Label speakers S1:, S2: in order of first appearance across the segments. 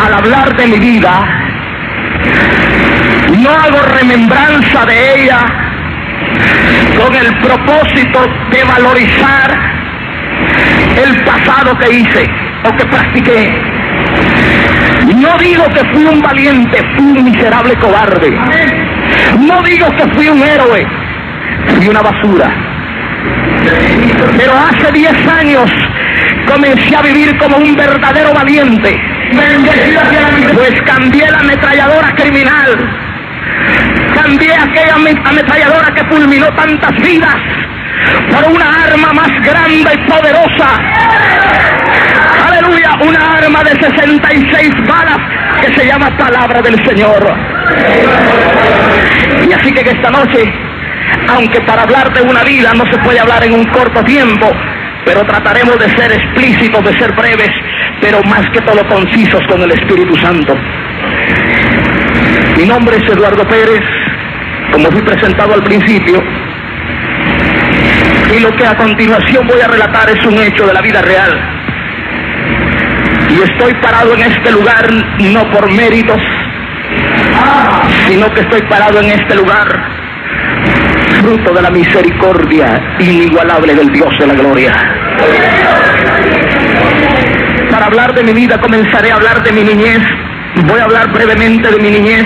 S1: al hablar de mi vida, no hago remembranza de ella con el propósito de valorizar el pasado que hice o que practiqué. No digo que fui un valiente, fui un miserable cobarde. No digo que fui un héroe, fui una basura. Pero hace 10 años comencé a vivir como un verdadero valiente, pues cambié la ametralladora criminal, cambié aquella ametralladora que fulminó tantas vidas por una arma más grande y poderosa. Aleluya, una arma de 66 balas que se llama Palabra del Señor. Y así que esta noche, aunque para hablar de una vida no se puede hablar en un corto tiempo, pero trataremos de ser explícitos, de ser breves, pero más que todo concisos con el Espíritu Santo. Mi nombre es Eduardo Pérez, como fui presentado al principio, y lo que a continuación voy a relatar es un hecho de la vida real. Y estoy parado en este lugar no por méritos, sino que estoy parado en este lugar fruto de la misericordia inigualable del Dios de la gloria. Para hablar de mi vida comenzaré a hablar de mi niñez. Voy a hablar brevemente de mi niñez,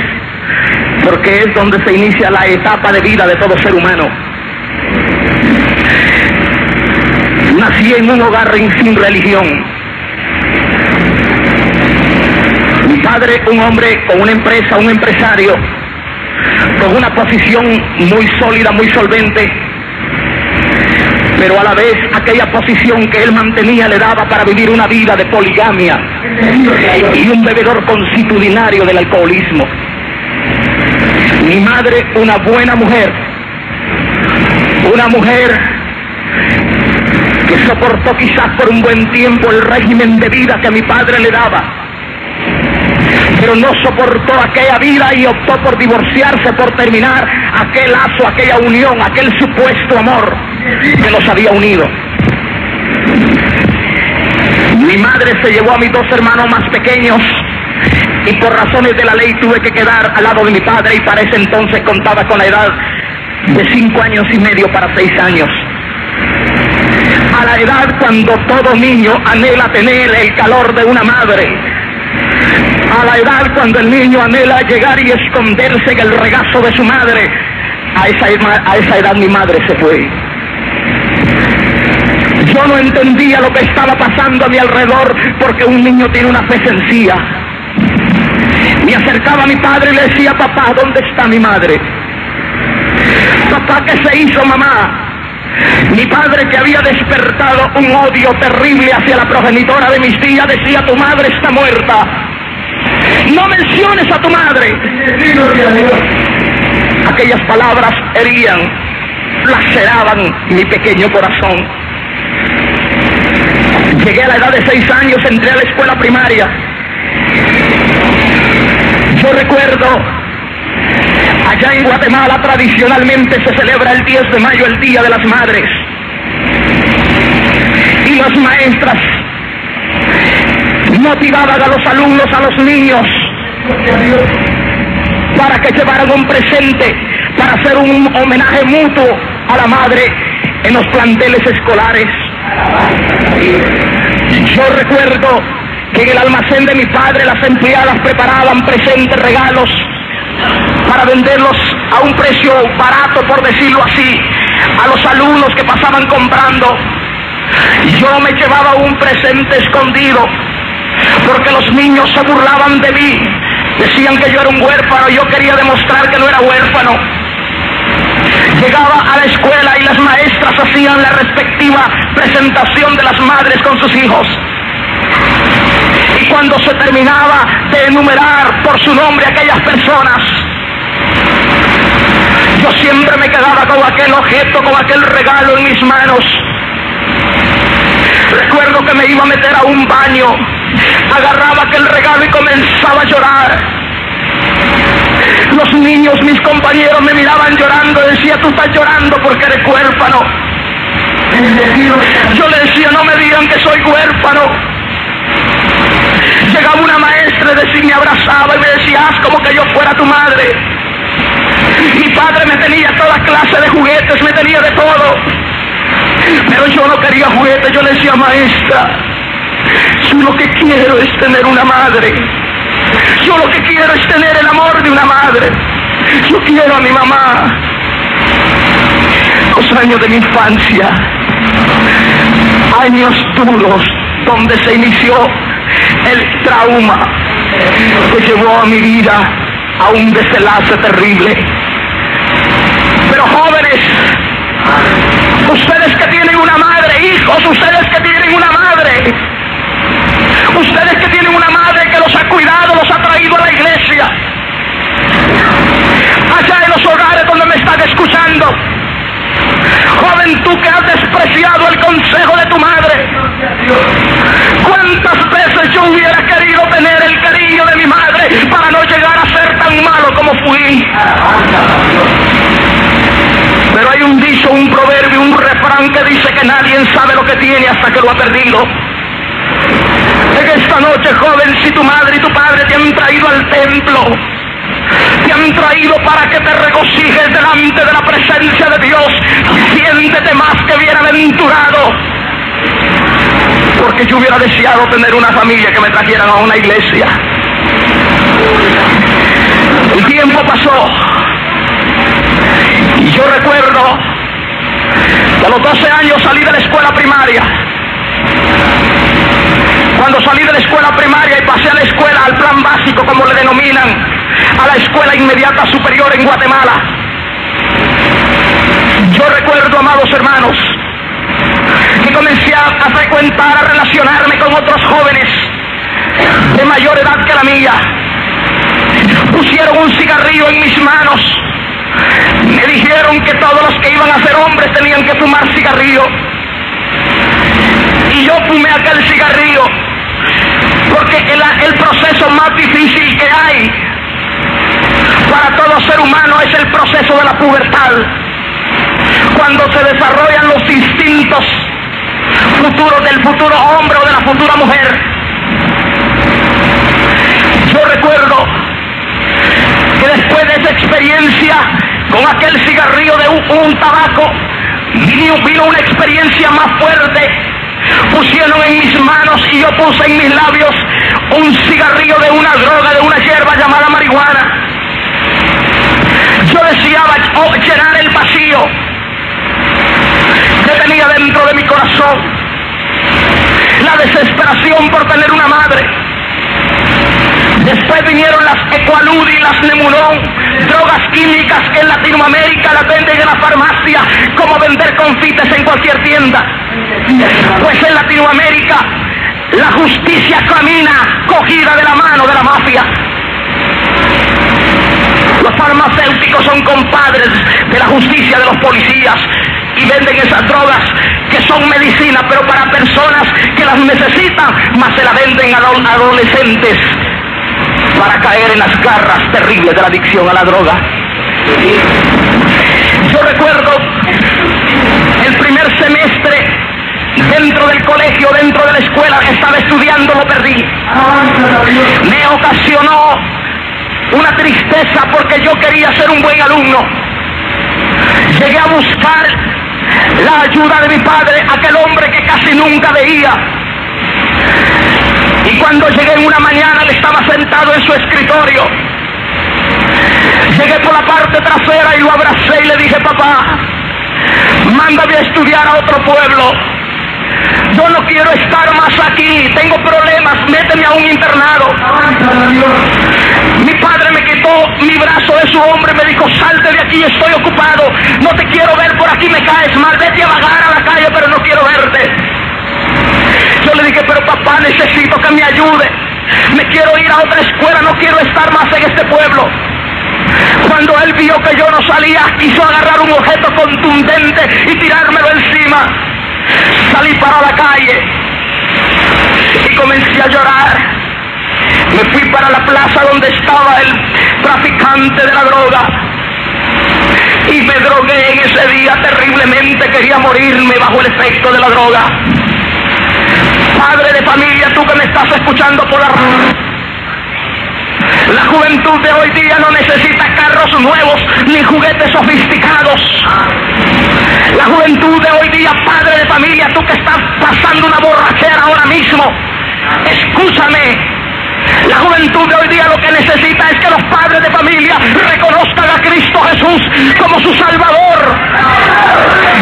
S1: porque es donde se inicia la etapa de vida de todo ser humano. Nací en un hogar sin religión. Mi padre, un hombre con una empresa, un empresario, con una posición muy sólida, muy solvente, pero a la vez aquella posición que él mantenía le daba para vivir una vida de poligamia y un bebedor consuetudinario del alcoholismo. Mi madre, una buena mujer, una mujer que soportó quizás por un buen tiempo el régimen de vida que mi padre le daba, pero no soportó aquella vida y optó por divorciarse, por terminar aquel lazo, aquella unión, aquel supuesto amor que los había unido. Mi madre se llevó a mis 2 hermanos más pequeños y por razones de la ley tuve que quedar al lado de mi padre, y para ese entonces contaba con la edad de 5 años y medio para 6 años. A la edad cuando todo niño anhela tener el calor de una madre, a la edad cuando el niño anhela llegar y esconderse en el regazo de su madre, a esa edad mi madre se fue. Yo no entendía lo que estaba pasando a mi alrededor, porque un niño tiene una fe sencilla. Me acercaba a mi padre y le decía: papá, ¿dónde está mi madre? Papá, ¿qué se hizo, mamá? Mi padre, que había despertado un odio terrible hacia la progenitora de mis tías, decía: tu madre está muerta, no menciones a tu madre. Aquellas palabras herían, laceraban mi pequeño corazón. Llegué a la edad de 6 años, entré a la escuela primaria. Yo recuerdo, allá en Guatemala tradicionalmente se celebra el 10 de mayo, el Día de las Madres. Y las maestras motivaban a los alumnos, a los niños, para que llevaran un presente, para hacer un homenaje mutuo a la madre en los planteles escolares. Yo recuerdo que en el almacén de mi padre las empleadas preparaban presentes, regalos, para venderlos a un precio barato, por decirlo así, a los alumnos que pasaban comprando. Yo me llevaba un presente escondido, porque los niños se burlaban de mí, decían que yo era un huérfano. Yo quería demostrar que no era huérfano. Llegaba a la escuela y las maestras hacían la respectiva presentación de las madres con sus hijos, y cuando se terminaba de enumerar por su nombre a aquellas personas, yo siempre me quedaba con aquel objeto, con aquel regalo en mis manos. Recuerdo que me iba a meter a un baño, agarraba aquel regalo y comenzaba a llorar. Los niños, mis compañeros, me miraban llorando, decía: tú estás llorando porque eres huérfano. Yo le decía: no me digan que soy huérfano. Llegaba una maestra y me abrazaba y me decía, haz como que yo fuera tu madre. Mi padre me tenía toda clase de juguetes, me tenía de todo, pero yo no quería juguetes. Yo le decía, maestra, yo lo que quiero es tener una madre. Yo lo que quiero es tener el amor de una madre. Yo quiero a mi mamá. Los años de mi infancia, años duros, donde se inició el trauma que llevó a mi vida a un desenlace terrible. Pero jóvenes, ustedes que tienen una madre, hijos, ustedes que tienen una madre, ustedes que tienen una madre que los ha cuidado, los ha traído a la iglesia, allá en los hogares donde me están escuchando, joven, tú que has despreciado el consejo de tu madre, ¿cuántas veces yo hubiera querido tener el cariño de mi madre para no llegar a ser tan malo como fui? Pero hay un dicho, un proverbio, un refrán que dice que nadie sabe lo que tiene hasta que lo ha perdido. En esta noche, joven, si tu madre y tu padre te han traído al templo, te han traído para que te regocijes delante de la presencia de Dios, siéntete más que bienaventurado, porque yo hubiera deseado tener una familia que me trajeran a una iglesia. El tiempo pasó y yo recuerdo que a los 12 años salí de la escuela primaria. Cuando salí de la escuela primaria y pasé a la escuela, al plan básico, como le denominan, a la escuela inmediata superior en Guatemala, yo recuerdo, amados hermanos, que comencé a frecuentar, a relacionarme con otros jóvenes de mayor edad que la mía. Pusieron un cigarrillo en mis manos, me dijeron que todos los que iban a ser hombres tenían que fumar cigarrillo, y yo fumé aquel cigarrillo, porque el proceso más difícil que hay para todo ser humano es el proceso de la pubertad, cuando se desarrollan los instintos futuros del futuro hombre o de la futura mujer. Yo recuerdo que después de esa experiencia con aquel cigarrillo de un tabaco, vino una experiencia más fuerte. Pusieron en mis manos y yo puse en mis labios un cigarrillo de una droga, de una hierba llamada marihuana. Yo deseaba llenar el vacío que tenía dentro de mi corazón, la desesperación por tener una madre. Después vinieron las Equaludi, las Nemulón, drogas químicas que en Latinoamérica las venden en la farmacia como vender confites en cualquier tienda. Pues en Latinoamérica la justicia camina cogida de la mano de la mafia. Los farmacéuticos son compadres de la justicia, de los policías, y venden esas drogas que son medicina, pero para personas que las necesitan, más se la venden a adolescentes para caer en las garras terribles de la adicción a la droga. Yo recuerdo el primer semestre dentro del colegio, dentro de la escuela, estaba estudiando, lo perdí. Me ocasionó una tristeza porque yo quería ser un buen alumno. Llegué a buscar la ayuda de mi padre, aquel hombre que casi nunca veía. Y cuando llegué en una mañana, él estaba sentado en su escritorio. Llegué por la parte trasera y lo abracé y le dije: papá, mándame a estudiar a otro pueblo. Yo no quiero estar más aquí, tengo problemas, méteme a un internado. Mi padre me quitó mi brazo de su hombro y me dijo: salte de aquí, estoy ocupado, no te quiero ver por aquí, me caes mal, vete a vagar a la calle, pero no quiero verte. Yo le dije: pero papá, necesito que me ayude, me quiero ir a otra escuela, no quiero estar más en este pueblo. Cuando él vio que yo no salía, quiso agarrar un objeto contundente y tirármelo encima. Salí para la calle y comencé a llorar. Me fui para la plaza donde estaba el traficante de la droga y me drogué en ese día terriblemente. Quería morirme bajo el efecto de la droga. Padre de familia, tú que me estás escuchando por la radio, La juventud de hoy día no necesita carros nuevos ni juguetes sofisticados. La juventud de hoy día, padre de familia, tú que estás pasando una borrachera ahora mismo, escúchame. La juventud de hoy día lo que necesita es que los padres de familia reconozcan a Cristo Jesús como su Salvador.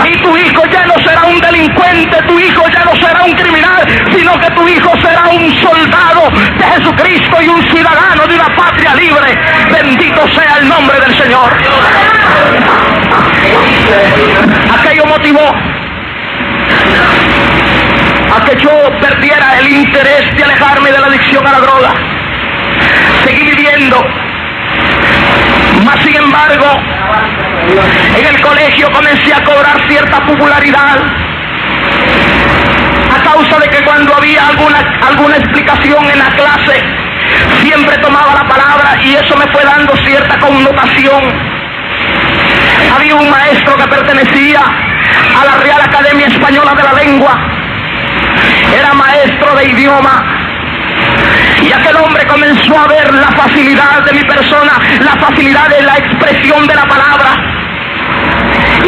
S1: Y tu hijo ya no será un delincuente, tu hijo ya no será un criminal, sino que tu hijo será un soldado de Jesucristo y un ciudadano de una patria libre. Bendito sea el nombre del Señor. Aquello motivó a que yo perdiera el interés de alejarme de la adicción a la droga. Seguí viviendo, mas sin embargo, en el colegio comencé a cobrar cierta popularidad, a causa de que cuando había alguna explicación en la clase, siempre tomaba la palabra y eso me fue dando cierta connotación. Había un maestro que pertenecía a la Real Academia Española de la Lengua, era maestro de idioma, y aquel hombre comenzó a ver la facilidad de mi persona, la facilidad de la expresión de la palabra,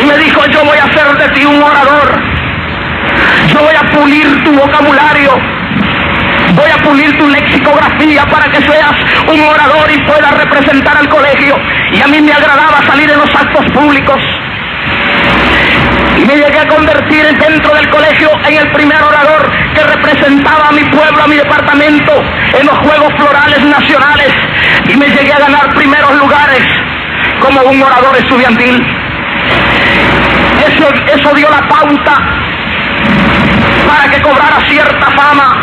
S1: y me dijo: yo voy a hacer de ti un orador, yo voy a pulir tu vocabulario, voy a pulir tu lexicografía para que seas un orador y puedas representar al colegio. Y a mí me agradaba salir en los actos públicos, y me llegué a convertir dentro del colegio en el primer orador que representaba a mi pueblo, a mi departamento, en los Juegos Florales Nacionales, y me llegué a ganar primeros lugares como un orador estudiantil. Eso dio la pauta para que cobrara cierta fama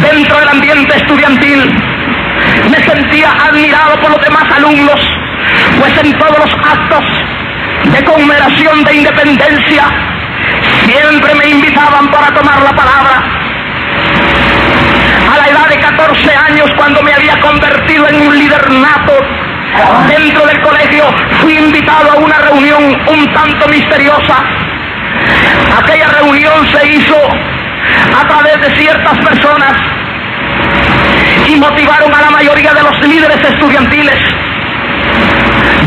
S1: dentro del ambiente estudiantil. Me sentía admirado por los demás alumnos, pues en todos los actos de conmemoración de independencia siempre me invitaban para tomar la palabra. A la edad de 14 años, cuando me había convertido en un líder nato dentro del colegio, fui invitado a una reunión un tanto misteriosa. Aquella reunión se hizo a través de ciertas personas y motivaron a la mayoría de los líderes estudiantiles.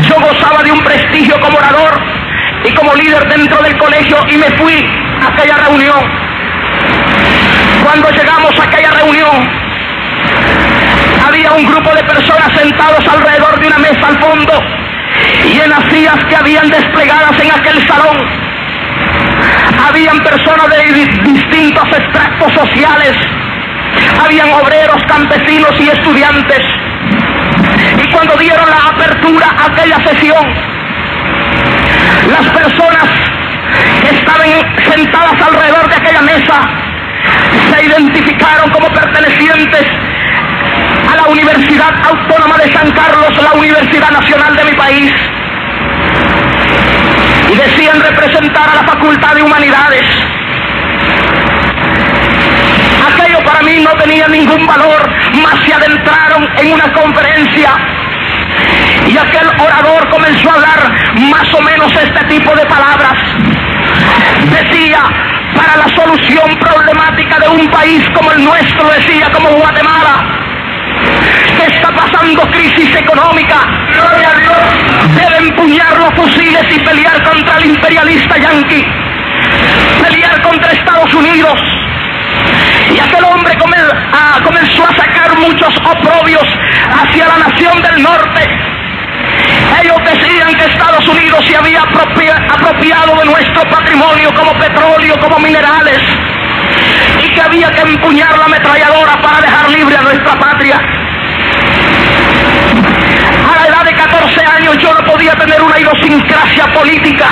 S1: Yo gozaba de un prestigio como orador y como líder dentro del colegio, y me fui a aquella reunión. Cuando llegamos a aquella reunión, había un grupo de personas sentados alrededor de una mesa al fondo, y en las sillas que habían desplegadas en aquel salón habían personas de distintos extractos sociales, habían obreros, campesinos y estudiantes. Y cuando dieron la apertura a aquella sesión, las personas que estaban sentadas alrededor de aquella mesa se identificaron como pertenecientes a la Universidad Autónoma de San Carlos, la Universidad Nacional de mi país, y decían representar a la Facultad de Humanidades. Aquello para mí no tenía ningún valor, mas se adentraron en una conferencia y aquel orador comenzó a hablar más o menos este tipo de palabras. Decía: para la solución problemática de un país como el nuestro, decía, como Guatemala, que está pasando crisis económica, gloria a Dios, debe empuñar los fusiles y pelear contra el imperialista yanqui, pelear contra Estados Unidos. Y aquel hombre comenzó a sacar muchos oprobios hacia la nación del norte. Ellos decían que Estados Unidos se había apropiado de nuestro patrimonio como petróleo, como minerales, y que había que empuñar la ametralladora para dejar libre a nuestra patria. A la edad de 14 años yo no podía tener una idiosincrasia política,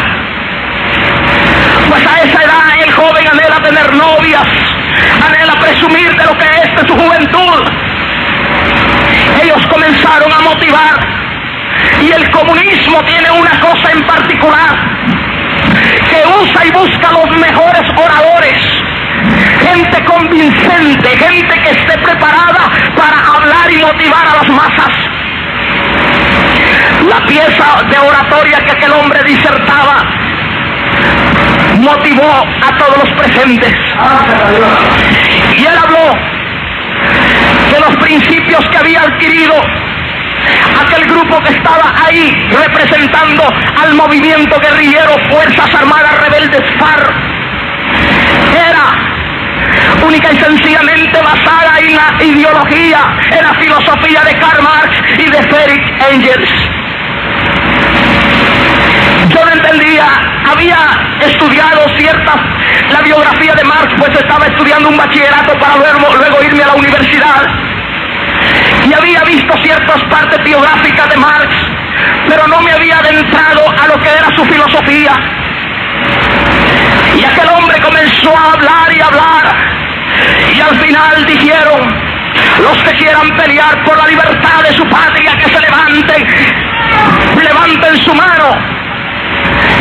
S1: pues a esa edad el joven anhela tener novias, anhela presumir de lo que es de su juventud. Ellos comenzaron a motivar, y el comunismo tiene una cosa en particular, que usa y busca los mejores oradores, gente convincente, gente que esté preparada para hablar y motivar a las masas. La pieza de oratoria que aquel hombre disertaba motivó a todos los presentes, y él habló de los principios que había adquirido aquel grupo que estaba ahí representando al movimiento guerrillero Fuerzas Armadas Rebeldes FARC era única y sencillamente basada en la ideología, en la filosofía de Karl Marx y de Friedrich Engels. Yo no entendía, había estudiado la biografía de Marx, pues estaba estudiando un bachillerato para luego irme a la universidad, y había visto ciertas partes biográficas de Marx, pero no me había adentrado a lo que era su filosofía. Y aquel hombre comenzó a hablar y hablar, y al final dijeron: los que quieran pelear por la libertad de su patria, que se levanten su mano.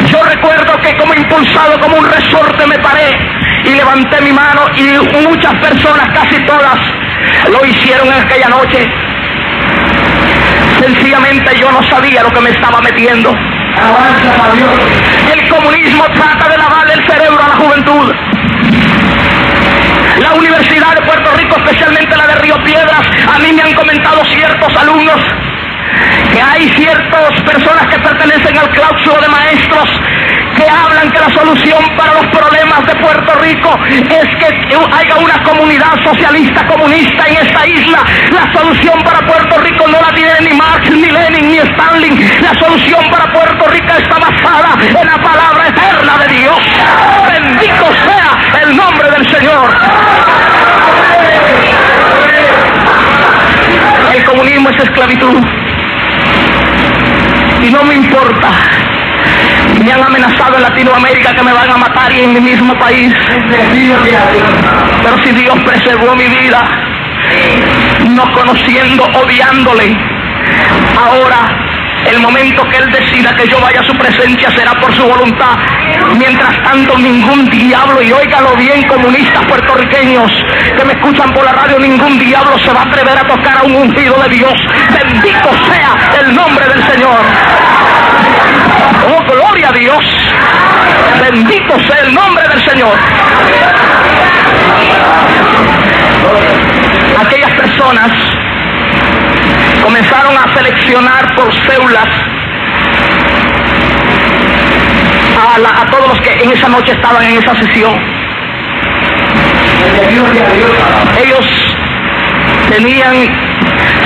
S1: Yo recuerdo que como impulsado como un resorte me paré y levanté mi mano, y muchas personas, casi todas, lo hicieron en aquella noche. Sencillamente yo no sabía lo que me estaba metiendo. Avanza, Dios. El comunismo trata de lavar el cerebro a la juventud. La Universidad de Puerto Rico, especialmente la de Río Piedras, a mí me han comentado ciertos alumnos que hay ciertas personas que pertenecen al claustro de maestros que hablan que la solución para los problemas de Puerto Rico es que haya una comunidad socialista comunista en esta isla. La solución para Puerto Rico no la tiene ni Marx, ni Lenin, ni Stalin. La solución para Puerto Rico está basada en la palabra eterna de Dios. Bendito sea el nombre del Señor. El comunismo es esclavitud. Y no me importa. Me han amenazado en Latinoamérica que me van a matar, y en mi mismo país. Pero si Dios preservó mi vida, no conociendo, odiándole, ahora el momento que Él decida que yo vaya a su presencia será por su voluntad. Mientras tanto, ningún diablo, y óigalo bien, comunistas puertorriqueños que me escuchan por la radio, ningún diablo se va a atrever a tocar a un ungido de Dios. Bendito sea el nombre del Señor. Oh, gloria a Dios. Bendito sea el nombre del Señor. Aquellas personas comenzaron a seleccionar por células a todos los que en esa noche estaban en esa sesión. Ellos tenían,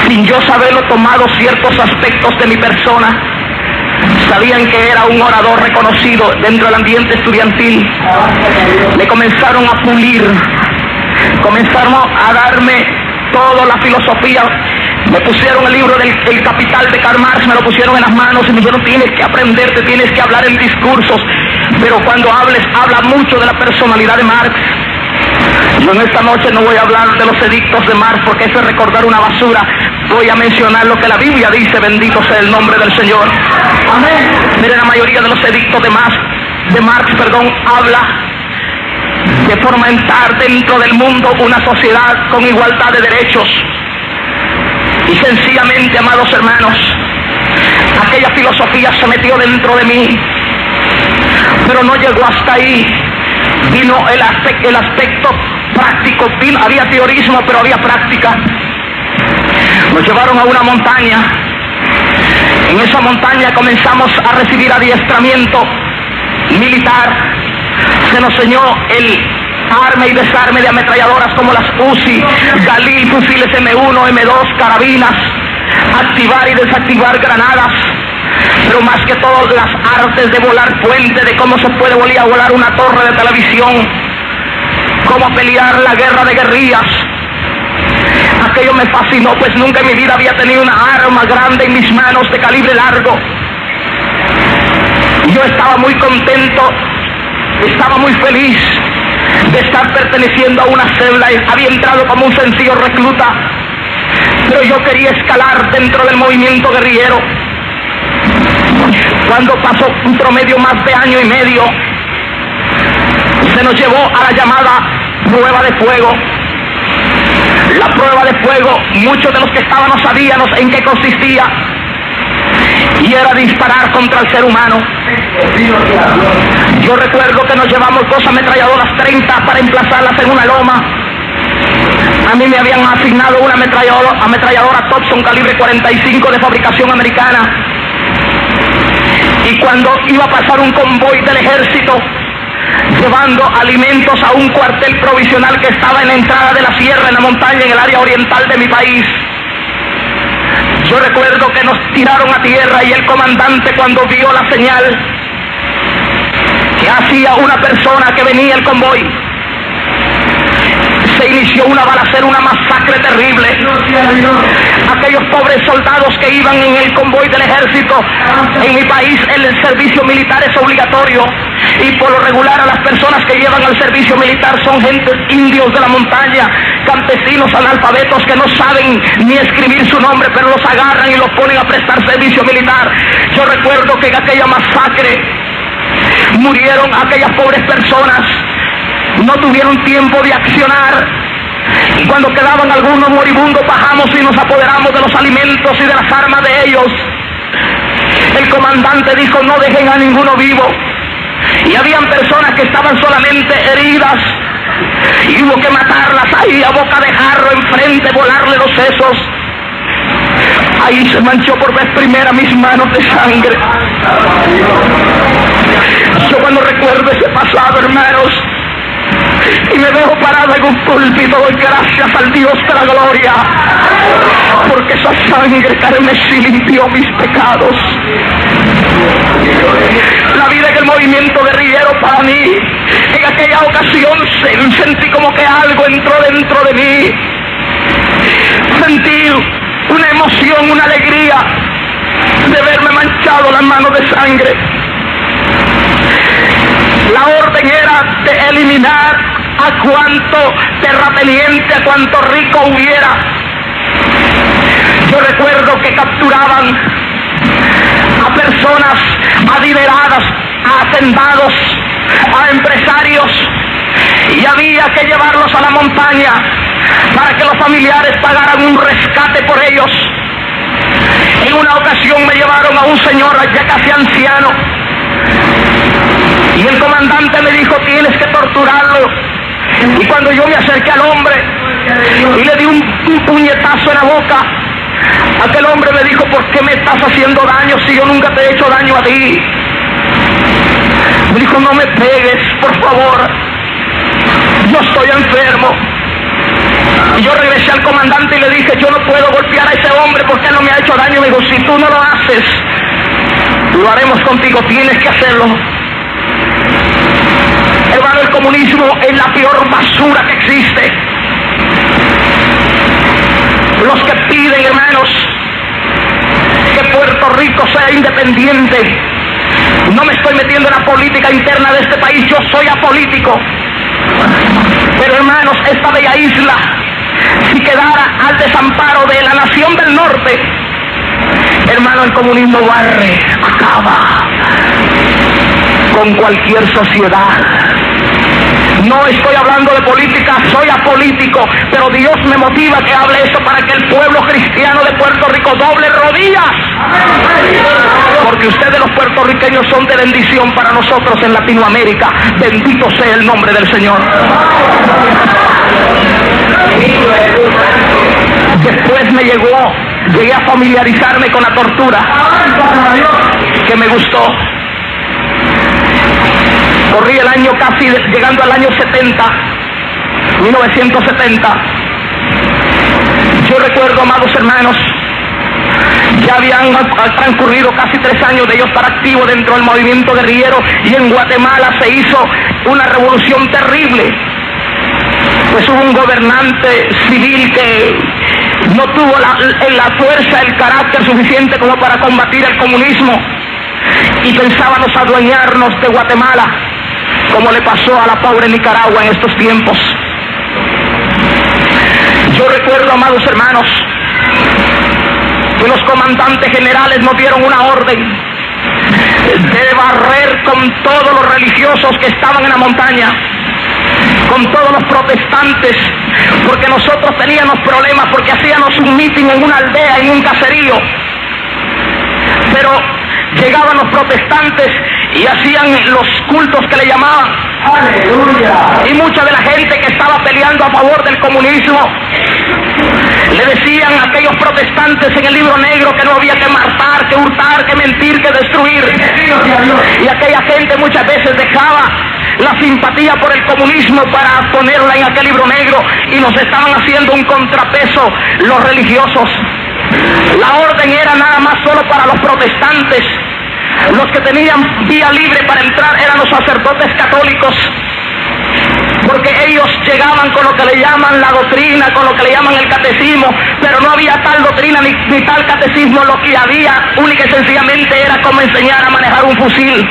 S1: sin yo saberlo, tomado ciertos aspectos de mi persona. Sabían que era un orador reconocido dentro del ambiente estudiantil. Me comenzaron a pulir, comenzaron a darme toda la filosofía. Me pusieron el libro del Capital de Karl Marx, me lo pusieron en las manos y me dijeron: tienes que aprenderte, tienes que hablar en discursos, pero cuando hables, habla mucho de la personalidad de Marx. Yo en esta noche no voy a hablar de los edictos de Marx, porque eso es recordar una basura. Voy a mencionar lo que la Biblia dice. Bendito sea el nombre del Señor. Amén. Mire, la mayoría de los edictos de Marx, habla de fomentar dentro del mundo una sociedad con igualdad de derechos. Y sencillamente, amados hermanos, aquella filosofía se metió dentro de mí, pero no llegó hasta ahí. Vino el aspecto práctico, había teorismo, pero había práctica. Nos llevaron a una montaña. En esa montaña comenzamos a recibir adiestramiento militar. Se nos enseñó el arme y desarme de ametralladoras como las Uzi, Galil, fusiles M1, M2, carabinas, activar y desactivar granadas, pero más que todo las artes de volar puente, de cómo se puede volar una torre de televisión, cómo pelear la guerra de guerrillas. Aquello me fascinó, pues nunca en mi vida había tenido una arma grande en mis manos de calibre largo. Yo estaba muy contento, estaba muy feliz de estar perteneciendo a una célula. Había entrado como un sencillo recluta, pero yo quería escalar dentro del movimiento guerrillero. Cuando pasó un promedio más de año y medio, se nos llevó a la llamada prueba de fuego. La prueba de fuego, muchos de los que estaban no sabíamos en qué consistía, y era disparar contra el ser humano. Yo recuerdo que nos llevamos 2 ametralladoras 30 para emplazarlas en una loma. A mí me habían asignado una ametralladora Thompson calibre 45 de fabricación americana. Y cuando iba a pasar un convoy del ejército llevando alimentos a un cuartel provisional que estaba en la entrada de la sierra, en la montaña, en el área oriental de mi país, yo recuerdo que nos tiraron a tierra y el comandante, cuando vio la señal que hacía una persona que venía el convoy, se inició una balacera, una masacre terrible. Aquellos pobres soldados que iban en el convoy del ejército, en mi país el servicio militar es obligatorio, y por lo regular a las personas que llevan al servicio militar son gentes indios de la montaña, campesinos analfabetos que no saben ni escribir su nombre, pero los agarran y los ponen a prestar servicio militar. Yo recuerdo que en aquella masacre murieron aquellas pobres personas. No tuvieron tiempo de accionar, y cuando quedaban algunos moribundos bajamos y nos apoderamos de los alimentos y de las armas de ellos. El comandante dijo: no dejen a ninguno vivo, y habían personas que estaban solamente heridas y hubo que matarlas ahí a boca de jarro, enfrente, volarle los sesos. Ahí se manchó por vez primera mis manos de sangre. Yo cuando recuerdo ese pasado, hermanos, y me veo parado en un púlpito, doy gracias al Dios de la gloria, porque esa sangre carmesí limpió mis pecados. La vida en el movimiento guerrillero para mí, en aquella ocasión sentí como que algo entró dentro de mí. Sentí una emoción, una alegría de verme manchado las manos de sangre. La orden era de eliminar a cuanto terrateniente, a cuanto rico hubiera. Yo recuerdo que capturaban a personas adineradas, a hacendados, a empresarios, y había que llevarlos a la montaña para que los familiares pagaran un rescate por ellos. En una ocasión me llevaron a un señor ya casi anciano, y el comandante me dijo: tienes que torturarlo. Y cuando yo me acerqué al hombre y le di un puñetazo en la boca, aquel hombre me dijo: ¿por qué me estás haciendo daño si yo nunca te he hecho daño a ti? Me dijo: no me pegues, por favor, yo estoy enfermo. Y yo regresé al comandante y le dije: yo no puedo golpear a ese hombre porque él no me ha hecho daño. Me dijo: si tú no lo haces, lo haremos contigo, tienes que hacerlo. Hermano, el comunismo es la peor basura que existe. Los que piden, hermanos, que Puerto Rico sea independiente. No me estoy metiendo en la política interna de este país, yo soy apolítico. Pero hermanos, esta bella isla, si quedara al desamparo de la nación del norte, hermano, el comunismo barre, acaba con cualquier sociedad. No estoy hablando de política, soy apolítico, pero Dios me motiva que hable esto para que el pueblo cristiano de Puerto Rico doble rodillas, porque ustedes los puertorriqueños son de bendición para nosotros en Latinoamérica. Bendito sea el nombre del Señor. Después llegué a familiarizarme con la tortura, que me gustó. Corrí el año casi llegando al año 1970. Yo recuerdo, amados hermanos, ya habían transcurrido casi 3 años de yo estar activo dentro del movimiento guerrillero, y en Guatemala se hizo una revolución terrible. Pues hubo un gobernante civil que no tuvo la fuerza, el carácter suficiente como para combatir el comunismo, y pensábamos adueñarnos de Guatemala, como le pasó a la pobre Nicaragua en estos tiempos. Yo recuerdo, amados hermanos, que los comandantes generales nos dieron una orden de barrer con todos los religiosos que estaban en la montaña, con todos los protestantes, porque nosotros teníamos problemas, porque hacíamos un mitin en una aldea, en un caserío, pero llegaban los protestantes y hacían los cultos que le llamaban.
S2: Aleluya.
S1: Y mucha de la gente que estaba peleando a favor del comunismo le decían a aquellos protestantes en el libro negro que no había que matar, que hurtar, que mentir, que destruir. Y aquella gente muchas veces dejaba la simpatía por el comunismo para ponerla en aquel libro negro, y nos estaban haciendo un contrapeso los religiosos. La orden era nada más solo para los protestantes. Los que tenían vía libre para entrar eran los sacerdotes católicos, porque ellos llegaban con lo que le llaman la doctrina, con lo que le llaman el catecismo, pero no había tal doctrina ni tal catecismo. Lo que había única y sencillamente era cómo enseñar a manejar un fusil.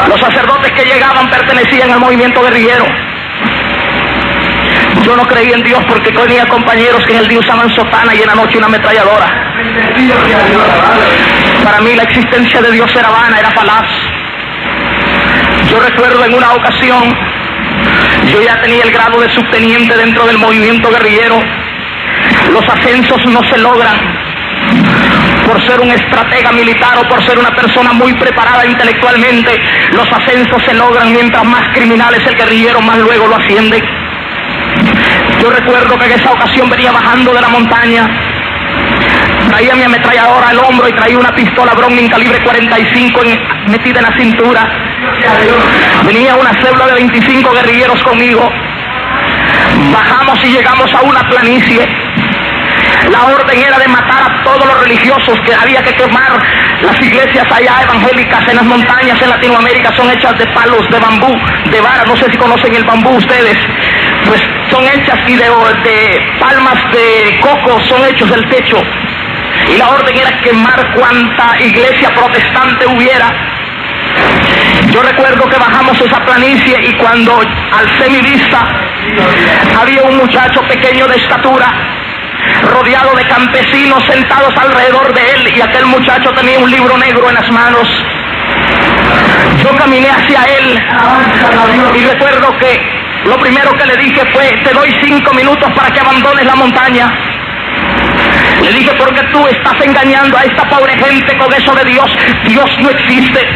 S1: Los sacerdotes que llegaban pertenecían al movimiento guerrillero. Yo no creía en Dios porque tenía compañeros que en el día usaban sotana y en la noche una ametralladora. Para mí la existencia de Dios era vana, era falaz. Yo recuerdo en una ocasión, yo ya tenía el grado de subteniente dentro del movimiento guerrillero. Los ascensos no se logran por ser un estratega militar o por ser una persona muy preparada intelectualmente. Los ascensos se logran mientras más criminal es el guerrillero, más luego lo asciende. Yo recuerdo que en esa ocasión venía bajando de la montaña, traía mi ametralladora al hombro y traía una pistola Browning calibre 45 metida en la cintura. Venía una célula de 25 guerrilleros conmigo. Bajamos y llegamos a una planicie. La orden era de matar a todos los religiosos, que había que quemar. Las iglesias allá evangélicas en las montañas en Latinoamérica son hechas de palos, de bambú, de vara. No sé si conocen el bambú ustedes. Pues son hechas y de palmas de coco son hechos del techo. Y la orden era quemar cuanta iglesia protestante hubiera. Yo recuerdo que bajamos esa planicie y cuando alcé mi vista, había un muchacho pequeño de estatura, rodeado de campesinos sentados alrededor de él, y aquel muchacho tenía un libro negro en las manos. Yo caminé hacia él y recuerdo que lo primero que le dije fue: te doy 5 minutos para que abandones la montaña. Le dije: porque tú estás engañando a esta pobre gente con eso de Dios. Dios no existe.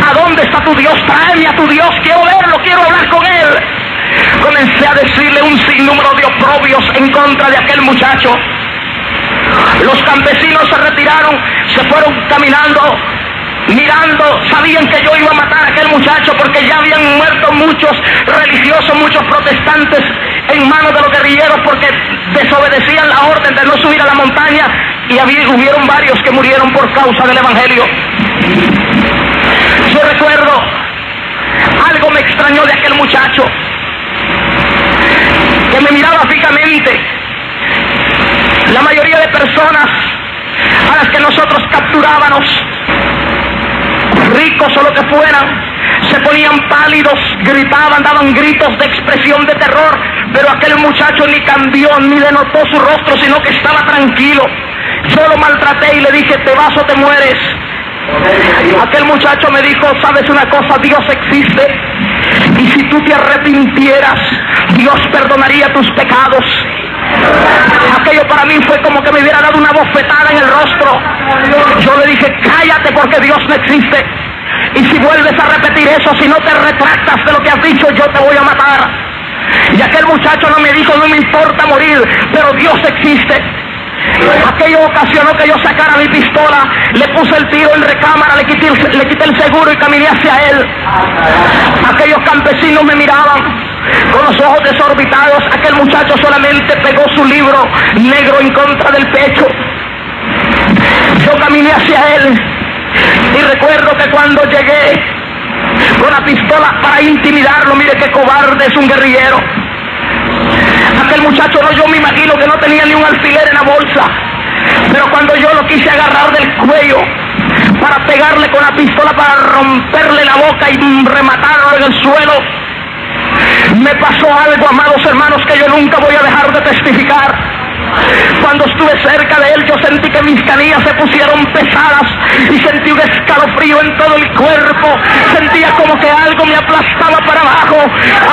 S1: ¿A dónde está tu Dios? Tráeme a tu Dios, quiero verlo, quiero hablar con él. Comencé a decirle un sinnúmero de oprobios en contra de aquel muchacho. Los campesinos se retiraron, se fueron caminando, mirando. Sabían que yo iba a matar a aquel muchacho porque ya habían muerto muchos religiosos, muchos protestantes en manos de los guerrilleros porque desobedecían la orden de no subir a la montaña, y hubieron varios que murieron por causa del evangelio. Yo recuerdo, algo me extrañó de aquel muchacho, que me miraba fijamente. La mayoría de personas a las que nosotros capturábamos, ricos o lo que fueran, se ponían pálidos, gritaban, daban gritos de expresión de terror, pero aquel muchacho ni cambió ni denotó su rostro, sino que estaba tranquilo. Yo lo maltraté y le dije: te vas o te mueres. Aquel muchacho me dijo: ¿sabes una cosa? Dios existe, y si tú te arrepintieras, Dios perdonaría tus pecados. Aquello para mí fue como que me hubiera dado una bofetada en el rostro. Yo le dije: cállate, porque Dios no existe, y si vuelves a repetir eso, si no te retractas de lo que has dicho, yo te voy a matar. Y aquel muchacho no me dijo: no me importa morir, pero Dios existe. Aquello ocasionó que yo sacara mi pistola, le puse el tiro en recámara, le quité el seguro y caminé hacia él. Aquellos campesinos me miraban con los ojos desorbitados. Aquel muchacho solamente pegó su libro negro en contra del pecho. Yo caminé hacia él y recuerdo que cuando llegué con la pistola para intimidarlo, mire qué cobarde es un guerrillero. Aquel muchacho, no, yo me imagino que no tenía ni un alfiler en la bolsa, pero cuando yo lo quise agarrar del cuello para pegarle con la pistola, para romperle la boca y rematarlo en el suelo, me pasó algo, amados hermanos, que yo nunca voy a dejar de testificar. Cuando estuve cerca de él, yo sentí que mis canillas se pusieron pesadas y sentí un escalofrío en todo el cuerpo. Sentía como que algo me aplastaba para abajo.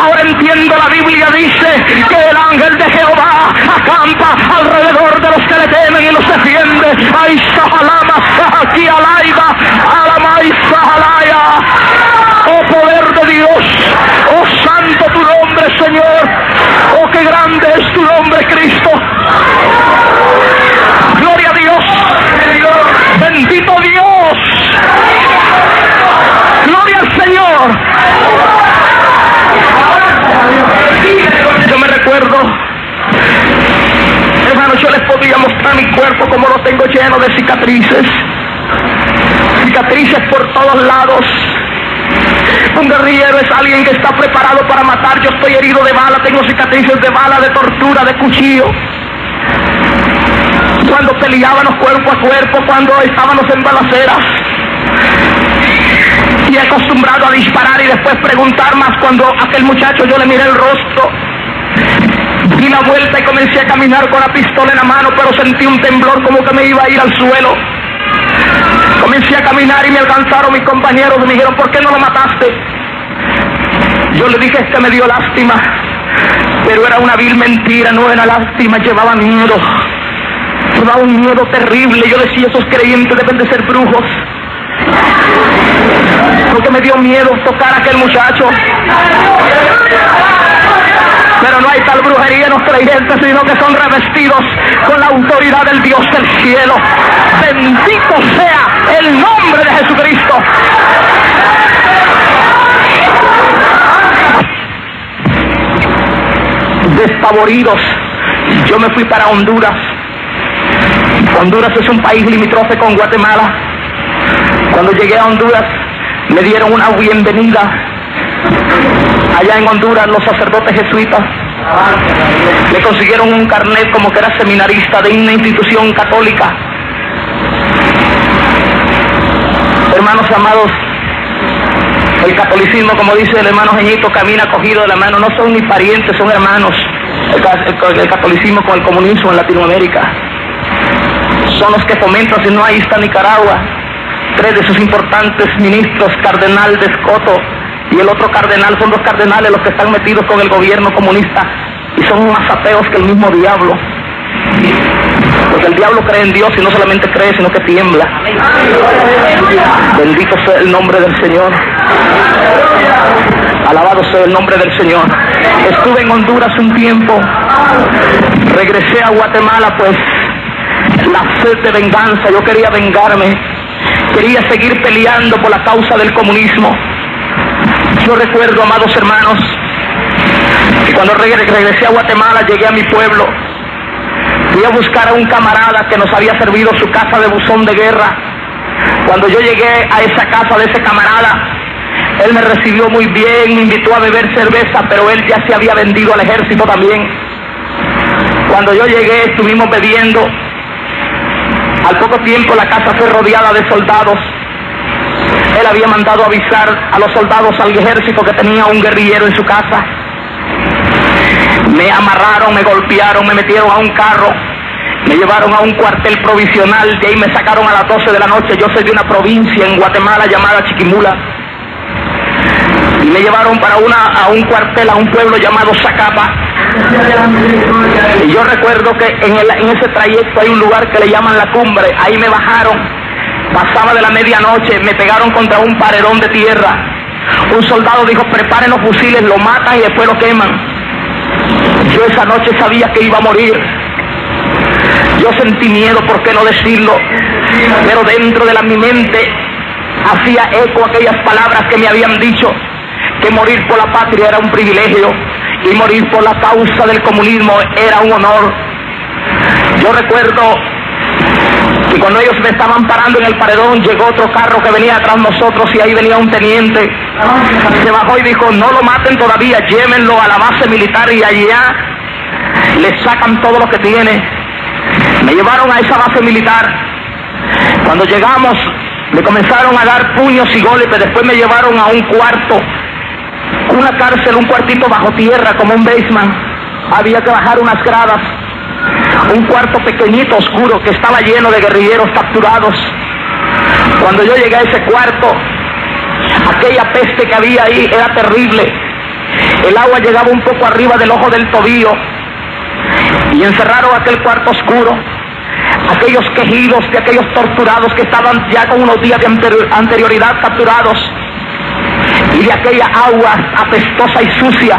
S1: Ahora entiendo, la Biblia dice que el ángel de Jehová acampa alrededor de los que le temen y los defiende. ¡Ay, sahalama, aquí alaiba, alama y sahalaya! a mi cuerpo como lo tengo lleno de cicatrices. Cicatrices por todos lados. Un guerrillero es alguien que está preparado para matar. Yo estoy herido de bala, tengo cicatrices de bala, de tortura, de cuchillo. Cuando peleábamos cuerpo a cuerpo, cuando estábamos en balaceras. Y acostumbrado a disparar y después preguntar más. Cuando aquel muchacho yo le miré el rostro, di la vuelta y comencé a caminar con la pistola en la mano, pero sentí un temblor como que me iba a ir al suelo. Comencé a caminar y me alcanzaron mis compañeros y me dijeron, ¿por qué no lo mataste? Yo le dije, me dio lástima, pero era una vil mentira, no era lástima, llevaba miedo. Llevaba un miedo terrible. Yo decía, esos creyentes deben de ser brujos, porque me dio miedo tocar a aquel muchacho. Pero no hay tal brujería en los creyentes, sino que son revestidos con la autoridad del Dios del cielo. Bendito sea el nombre de Jesucristo. Despavoridos, yo me fui para Honduras. Honduras es un país limítrofe con Guatemala. Cuando llegué a Honduras, me dieron una bienvenida. Allá en Honduras, los sacerdotes jesuitas me consiguieron un carnet como que era seminarista de una institución católica. Hermanos amados, el catolicismo, como dice el hermano Jeñito, camina cogido de la mano. No son ni parientes, son hermanos. El catolicismo con el comunismo en Latinoamérica son los que fomentan. Si no, ahí está Nicaragua. 3 de sus importantes ministros, cardenal de Escoto y el otro cardenal, son 2 cardenales los que están metidos con el gobierno comunista y son más ateos que el mismo diablo. Porque el diablo cree en Dios y no solamente cree, sino que tiembla. Bendito sea el nombre del Señor. Alabado sea el nombre del Señor. Estuve en Honduras un tiempo. Regresé a Guatemala, pues la sed de venganza. Yo quería vengarme. Quería seguir peleando por la causa del comunismo. Yo recuerdo, amados hermanos, que cuando regresé a Guatemala, llegué a mi pueblo. Fui a buscar a un camarada que nos había servido su casa de buzón de guerra. Cuando yo llegué a esa casa de ese camarada, él me recibió muy bien, me invitó a beber cerveza, pero él ya se había vendido al ejército también. Cuando yo llegué, estuvimos bebiendo. Al poco tiempo la casa fue rodeada de soldados. Él había mandado avisar a los soldados al ejército que tenía un guerrillero en su casa. Me amarraron, me golpearon, me metieron a un carro, me llevaron a un cuartel provisional, de ahí me sacaron a las 12 de la noche. Yo soy de una provincia en Guatemala llamada Chiquimula, y me llevaron para a un cuartel, a un pueblo llamado Zacapa. Y yo recuerdo que en ese trayecto hay un lugar que le llaman La Cumbre. Ahí me bajaron, pasaba de la medianoche, me pegaron contra un paredón de tierra. Un soldado dijo, preparen los fusiles, lo matan y después lo queman. Yo esa noche sabía que iba a morir. Yo sentí miedo, por qué no decirlo, pero dentro de mi mente hacía eco aquellas palabras que me habían dicho, que morir por la patria era un privilegio y morir por la causa del comunismo era un honor. Yo recuerdo que cuando ellos me estaban parando en el paredón, llegó otro carro que venía atrás de nosotros y ahí venía un teniente. Se bajó y dijo, no lo maten todavía, llévenlo a la base militar y allá le sacan todo lo que tiene. Me llevaron a esa base militar. Cuando llegamos, me comenzaron a dar puños y golpes. Después me llevaron a un cuarto, una cárcel, un cuartito bajo tierra, como un basement. Había que bajar unas gradas. Un cuarto pequeñito, oscuro, que estaba lleno de guerrilleros capturados. Cuando yo llegué a ese cuarto, aquella peste que había ahí era terrible. El agua llegaba un poco arriba del ojo del tobillo. Y encerraron aquel cuarto oscuro. Aquellos quejidos de aquellos torturados que estaban ya con unos días de anterioridad capturados. Y de aquella agua apestosa y sucia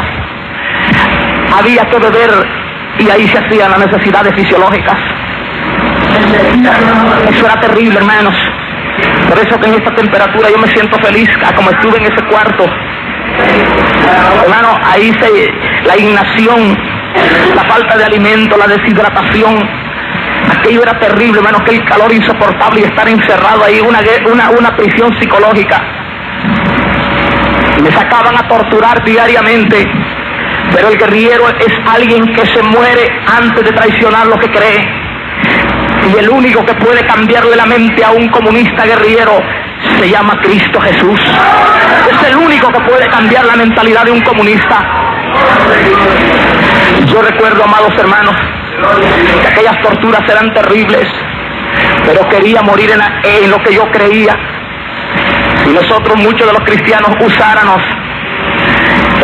S1: había que beber. Y ahí se hacían las necesidades fisiológicas. Eso era terrible, hermanos. Por eso que en esta temperatura yo me siento feliz, como estuve en ese cuarto. Hermano, ahí la inanición, la falta de alimento, la deshidratación, Aquello era terrible, hermano, aquel calor insoportable y estar encerrado ahí, una prisión psicológica. Me sacaban a torturar diariamente, pero el guerrillero es alguien que se muere antes de traicionar lo que cree. Y el único que puede cambiarle la mente a un comunista guerrillero se llama Cristo Jesús. Es el único que puede cambiar la mentalidad de un comunista. Yo recuerdo, amados hermanos, que aquellas torturas eran terribles, pero quería morir en lo que yo creía. Y nosotros, muchos de los cristianos, usáramos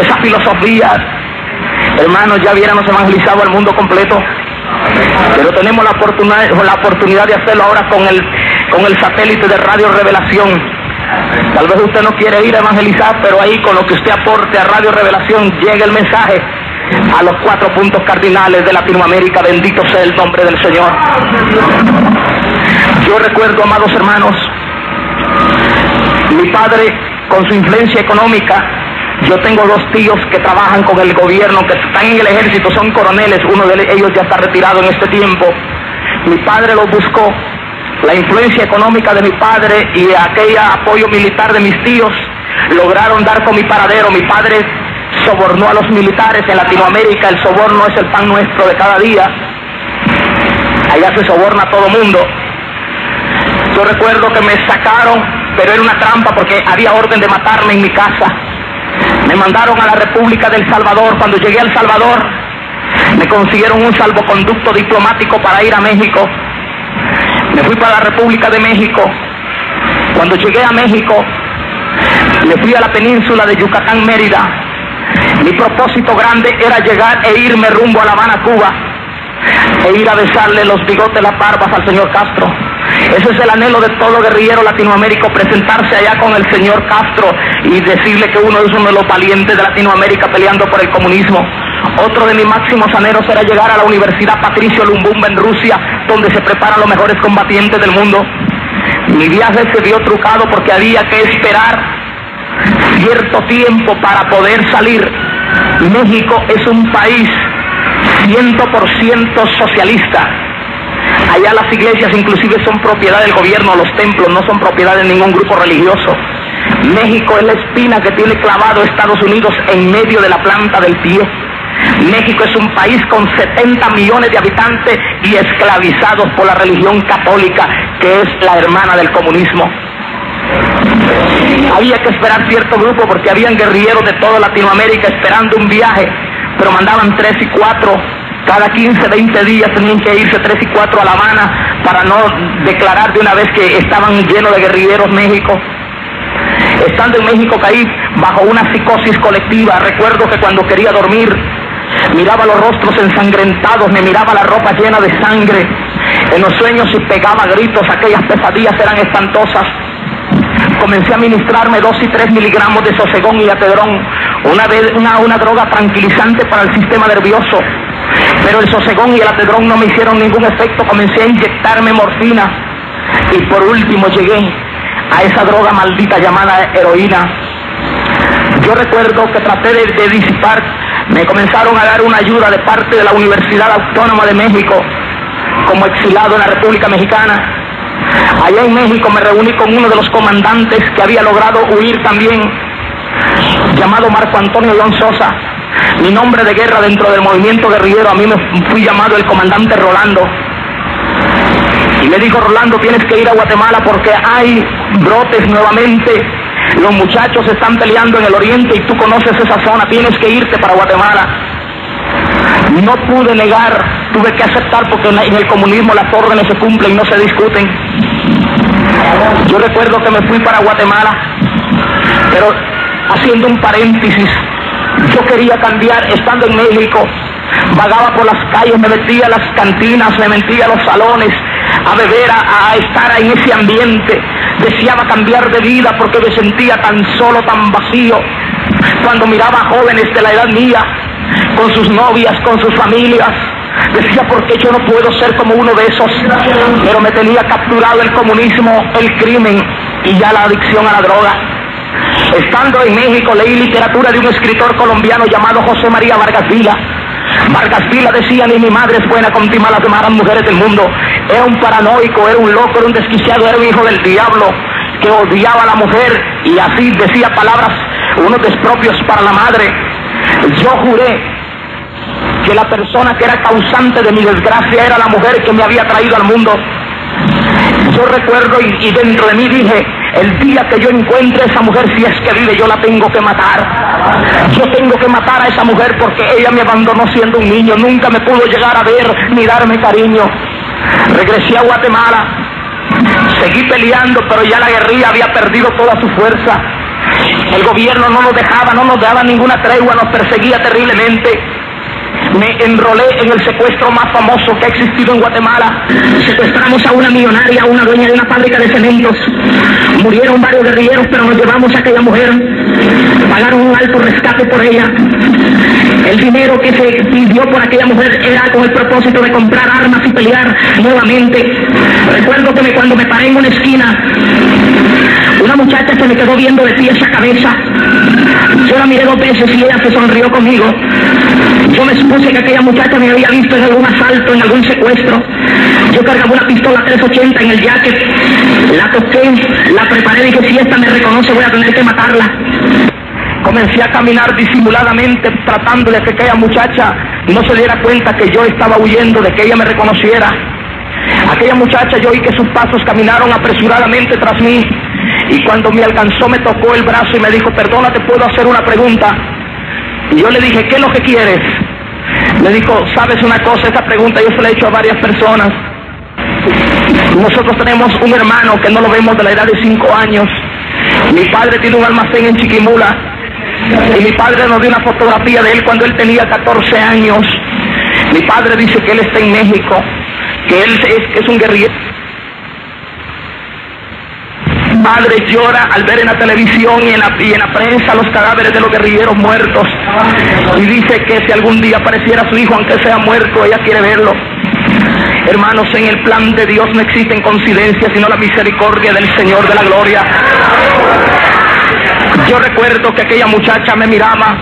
S1: esa filosofía, hermanos, ya hubiéramos evangelizado al mundo completo. Pero tenemos la oportunidad de hacerlo ahora con el satélite de Radio Revelación. Tal vez usted no quiere ir a evangelizar, pero ahí con lo que usted aporte a Radio Revelación llega el mensaje a los 4 puntos cardinales de Latinoamérica. Bendito sea el nombre del Señor. Yo recuerdo, amados hermanos, mi padre, con su influencia económica, yo tengo 2 tíos que trabajan con el gobierno, que están en el ejército, son coroneles, uno de ellos ya está retirado en este tiempo. Mi padre los buscó. La influencia económica de mi padre y aquel apoyo militar de mis tíos lograron dar con mi paradero. Mi padre sobornó a los militares en Latinoamérica. El soborno es el pan nuestro de cada día. Allá se soborna a todo mundo. Yo recuerdo que me sacaron, pero era una trampa porque había orden de matarme en mi casa. Me mandaron a la República del Salvador. Cuando llegué al Salvador, me consiguieron un salvoconducto diplomático para ir a México. Me fui para la República de México. Cuando llegué a México, me fui a la península de Yucatán, Mérida. Mi propósito grande era llegar e irme rumbo a La Habana, Cuba, e ir a besarle los bigotes, las barbas al señor Castro. Ese es el anhelo de todo guerrillero latinoamericano, presentarse allá con el señor Castro y decirle que uno es uno de los valientes de Latinoamérica peleando por el comunismo. Otro de mis máximos anhelos era llegar a la Universidad Patricio Lumumba en Rusia, donde se preparan los mejores combatientes del mundo. Mi viaje se vio trucado porque había que esperar cierto tiempo para poder salir. México es un país 100% socialista. Allá las iglesias inclusive son propiedad del gobierno, los templos no son propiedad de ningún grupo religioso. México es la espina que tiene clavado Estados Unidos en medio de la planta del pie. México es un país con 70 millones de habitantes y esclavizados por la religión católica, que es la hermana del comunismo. Había que esperar cierto grupo porque habían guerrilleros de toda Latinoamérica esperando un viaje, pero mandaban 3 y 4. Cada 15, 20 días tenían que irse 3 y 4 a La Habana para no declarar de una vez que estaban llenos de guerrilleros México. Estando en México caí bajo una psicosis colectiva. Recuerdo que cuando quería dormir miraba los rostros ensangrentados, me miraba la ropa llena de sangre. En los sueños y pegaba gritos, aquellas pesadillas eran espantosas. Comencé a administrarme 2 y 3 miligramos de sosegón y atedrón, una droga tranquilizante para el sistema nervioso. Pero el sosegón y el atedrón no me hicieron ningún efecto. Comencé a inyectarme morfina y por último llegué a esa droga maldita llamada heroína. Yo recuerdo que traté de disipar. Me comenzaron a dar una ayuda de parte de la Universidad Autónoma de México como exilado en la República Mexicana. Allá en México me reuní con uno de los comandantes que había logrado huir también, llamado Marco Antonio León Sosa. Mi nombre de guerra dentro del movimiento guerrillero, a mí me fui llamado el comandante Rolando. Y me dijo: Rolando, tienes que ir a Guatemala porque hay brotes nuevamente. Los muchachos están peleando en el oriente y tú conoces esa zona, tienes que irte para Guatemala. No pude negar, tuve que aceptar porque en el comunismo las órdenes se cumplen y no se discuten. Yo recuerdo que me fui para Guatemala, pero haciendo un paréntesis, yo quería cambiar. Estando en México, vagaba por las calles, me metía a las cantinas, me metía a los salones, a beber, a estar en ese ambiente. Deseaba cambiar de vida porque me sentía tan solo, tan vacío. Cuando miraba a jóvenes de la edad mía, con sus novias, con sus familias, decía: ¿por qué yo no puedo ser como uno de esos? Pero me tenía capturado el comunismo, el crimen y ya la adicción a la droga. Estando en México leí literatura de un escritor colombiano llamado José María Vargas Vila. Vargas Vila decía, ni mi madre es buena con ti malas malas mujeres del mundo. Era un paranoico, era un loco, era un desquiciado, era un hijo del diablo que odiaba a la mujer y así decía palabras, unos despropios para la madre. Yo juré que la persona que era causante de mi desgracia era la mujer que me había traído al mundo. Yo recuerdo y dentro de mí dije, el día que yo encuentre a esa mujer, si es que vive, yo la tengo que matar. Yo tengo que matar a esa mujer porque ella me abandonó siendo un niño, nunca me pudo llegar a ver ni darme cariño. Regresé a Guatemala, seguí peleando, pero ya la guerrilla había perdido toda su fuerza. El gobierno no nos dejaba, no nos daba ninguna tregua, nos perseguía terriblemente. Me enrolé en el secuestro más famoso que ha existido en Guatemala. Secuestramos a una millonaria, a una dueña de una fábrica de cementos. Murieron varios guerrilleros, pero nos llevamos a aquella mujer. Pagaron un alto rescate por ella. El dinero que se pidió por aquella mujer era con el propósito de comprar armas y pelear nuevamente. Recuerdo que cuando me paré en una esquina, una muchacha se me quedó viendo de pies a cabeza. Yo la miré 2 veces y ella se sonrió conmigo. Yo me supuse que aquella muchacha me había visto en algún asalto, en algún secuestro. Yo cargaba una pistola 380 en el jacket, la toqué, la preparé, dije, si esta me reconoce voy a tener que matarla. Comencé a caminar disimuladamente tratando de que aquella muchacha no se diera cuenta que yo estaba huyendo, de que ella me reconociera. Aquella muchacha, yo oí que sus pasos caminaron apresuradamente tras mí y cuando me alcanzó me tocó el brazo y me dijo, perdona, ¿te puedo hacer una pregunta? Y yo le dije, ¿qué es lo que quieres? Me dijo, ¿sabes una cosa? Esta pregunta yo se la he hecho a varias personas. Nosotros tenemos un hermano que no lo vemos de la edad de 5 años. Mi padre tiene un almacén en Chiquimula y mi padre nos dio una fotografía de él cuando él tenía 14 años. Mi padre dice que él está en México, que él es un guerrillero. Mi padre llora al ver en la televisión y en la prensa los cadáveres de los guerrilleros muertos y dice que si algún día apareciera su hijo, aunque sea muerto, ella quiere verlo. Hermanos, en el plan de Dios no existen coincidencias, sino la misericordia del Señor de la gloria. Yo recuerdo que aquella muchacha me miraba,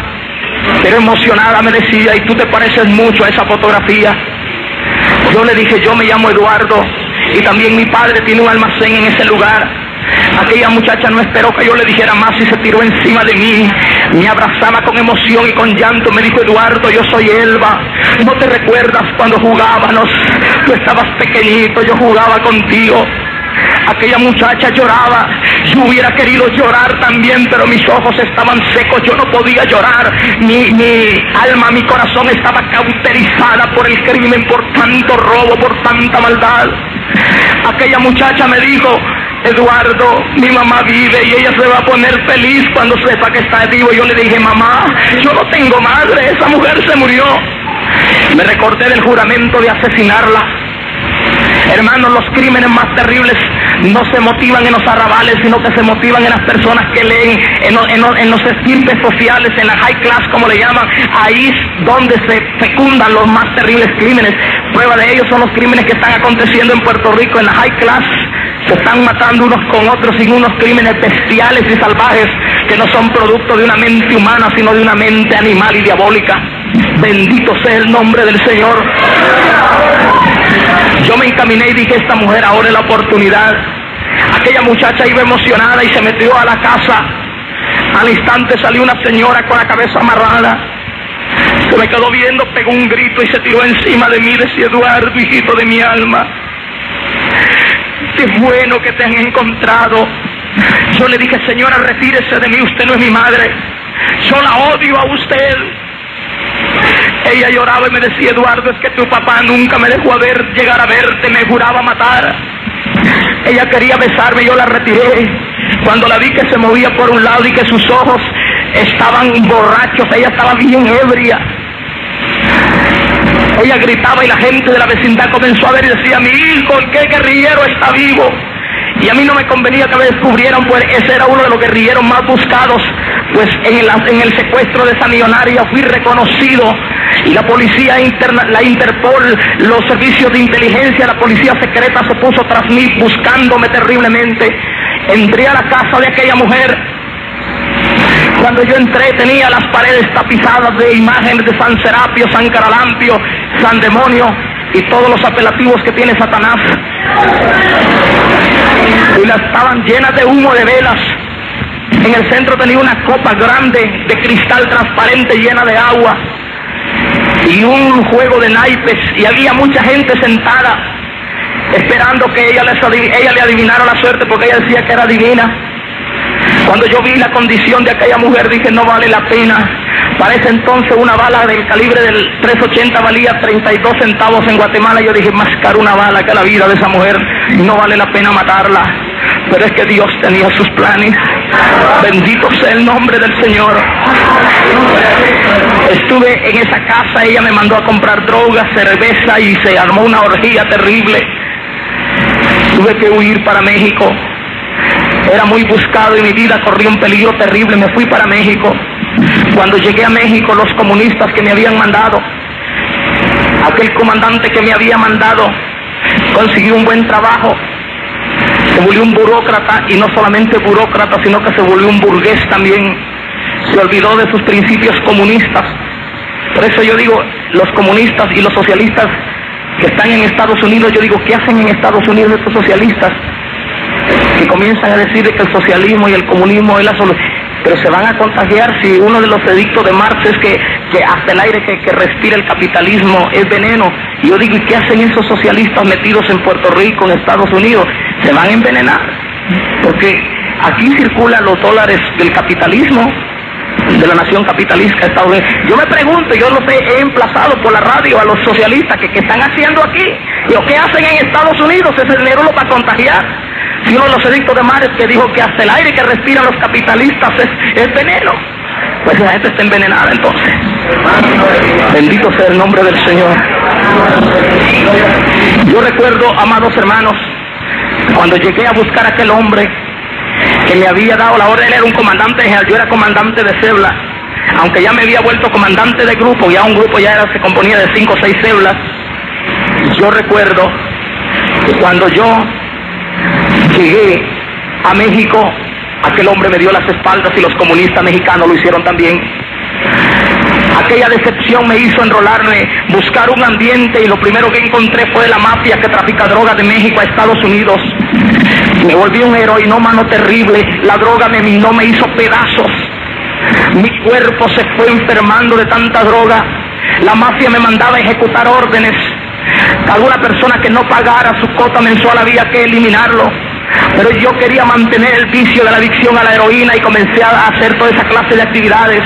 S1: pero emocionada me decía, y tú te pareces mucho a esa fotografía. Yo le dije, yo me llamo Eduardo y también mi padre tiene un almacén en ese lugar. Aquella muchacha no esperó que yo le dijera más y se tiró encima de mí, me abrazaba con emoción y con llanto, me dijo, Eduardo, yo soy Elba, ¿no te recuerdas cuando jugábamos? Tú estabas pequeñito, yo jugaba contigo. Aquella muchacha lloraba, yo hubiera querido llorar también, pero mis ojos estaban secos, yo no podía llorar, mi alma, mi corazón estaba cauterizada por el crimen, por tanto robo, por tanta maldad. Aquella muchacha me dijo, Eduardo, mi mamá vive y ella se va a poner feliz cuando sepa que está vivo. Yo le dije, mamá, yo no tengo madre, esa mujer se murió. Me recordé del juramento de asesinarla. Hermanos, los crímenes más terribles no se motivan en los arrabales, sino que se motivan en las personas que leen, en los estirpes sociales, en la high class, como le llaman. Ahí es donde se fecundan los más terribles crímenes. Prueba de ello son los crímenes que están aconteciendo en Puerto Rico, en la high class. Se están matando unos con otros sin unos crímenes bestiales y salvajes que no son producto de una mente humana, sino de una mente animal y diabólica. Bendito sea el nombre del Señor. Yo me encaminé y dije, esta mujer ahora es la oportunidad. Aquella muchacha iba emocionada y se metió a la casa. Al instante salió una señora con la cabeza amarrada. Se me quedó viendo, pegó un grito y se tiró encima de mí. Decía, Eduardo, hijito de mi alma, qué bueno que te han encontrado. Yo le dije, señora, retírese de mí, usted no es mi madre, yo la odio a usted. Ella lloraba y me decía, Eduardo, es que tu papá nunca me dejó llegar a verte, me juraba matar. Ella quería besarme, yo la retiré. Cuando la vi que se movía por un lado y que sus ojos estaban borrachos, ella estaba bien ebria. Ella gritaba y la gente de la vecindad comenzó a ver y decía, mi hijo, ¿qué guerrillero está vivo? Y a mí no me convenía que me descubrieran, pues ese era uno de los guerrilleros más buscados. Pues en el secuestro de esa millonaria fui reconocido y la policía interna, la Interpol, los servicios de inteligencia, la policía secreta se puso tras mí buscándome terriblemente. Entré a la casa de aquella mujer Cuando yo entré tenía las paredes tapizadas de imágenes de San Serapio, San Caralampio, San Demonio y todos los apelativos que tiene Satanás. Y las estaban llenas de humo de velas. En el centro tenía una copa grande de cristal transparente llena de agua y un juego de naipes, y había mucha gente sentada esperando que ella le adivinara la suerte, porque ella decía que era divina. Cuando yo vi la condición de aquella mujer dije, no vale la pena. Para ese entonces una bala del calibre del 380 valía 32 centavos en Guatemala. Yo dije, más caro una bala que la vida de esa mujer, no vale la pena matarla. Pero es que Dios tenía sus planes. Bendito sea el nombre del Señor. Estuve en esa casa, ella me mandó a comprar drogas, cerveza, y se armó una orgía terrible. Tuve que huir para México. Era muy buscado y mi vida corría un peligro terrible. Me fui para México. Cuando llegué a México, los comunistas que me habían mandado, aquel comandante que me había mandado, consiguió un buen trabajo. Se volvió un burócrata, y no solamente burócrata, sino que se volvió un burgués también. Se olvidó de sus principios comunistas. Por eso yo digo, los comunistas y los socialistas que están en Estados Unidos, yo digo, ¿qué hacen en Estados Unidos estos socialistas? Que comienzan a decir que el socialismo y el comunismo es la solución, pero se van a contagiar si uno de los edictos de Marx es que hasta el aire que respira el capitalismo es veneno. Y yo digo, ¿y qué hacen esos socialistas metidos en Puerto Rico, en Estados Unidos? Se van a envenenar, porque aquí circulan los dólares del capitalismo, de la nación capitalista de Estados Unidos. Yo me pregunto, yo los he emplazado por la radio a los socialistas que están haciendo aquí, y lo que hacen en Estados Unidos, ese dinero lo va a contagiar. Si uno de los edictos de Marx que dijo que hasta el aire que respiran los capitalistas es veneno, pues la gente está envenenada entonces. Bendito sea el nombre del Señor. Yo recuerdo, amados hermanos, cuando llegué a buscar a aquel hombre que me había dado la orden. Él era un comandante general, yo era comandante de célula, aunque ya me había vuelto comandante de grupo, ya un grupo se componía de 5 o 6 células. Yo recuerdo que cuando yo llegué a México, aquel hombre me dio las espaldas, y los comunistas mexicanos lo hicieron también. Aquella decepción me hizo enrolarme, buscar un ambiente, y lo primero que encontré fue la mafia que trafica drogas de México a Estados Unidos. Me volví un heroinómano terrible, la droga me minó, me hizo pedazos. Mi cuerpo se fue enfermando de tanta droga. La mafia me mandaba a ejecutar órdenes. Alguna persona que no pagara su cuota mensual había que eliminarlo. Pero yo quería mantener el vicio de la adicción a la heroína y comencé a hacer toda esa clase de actividades.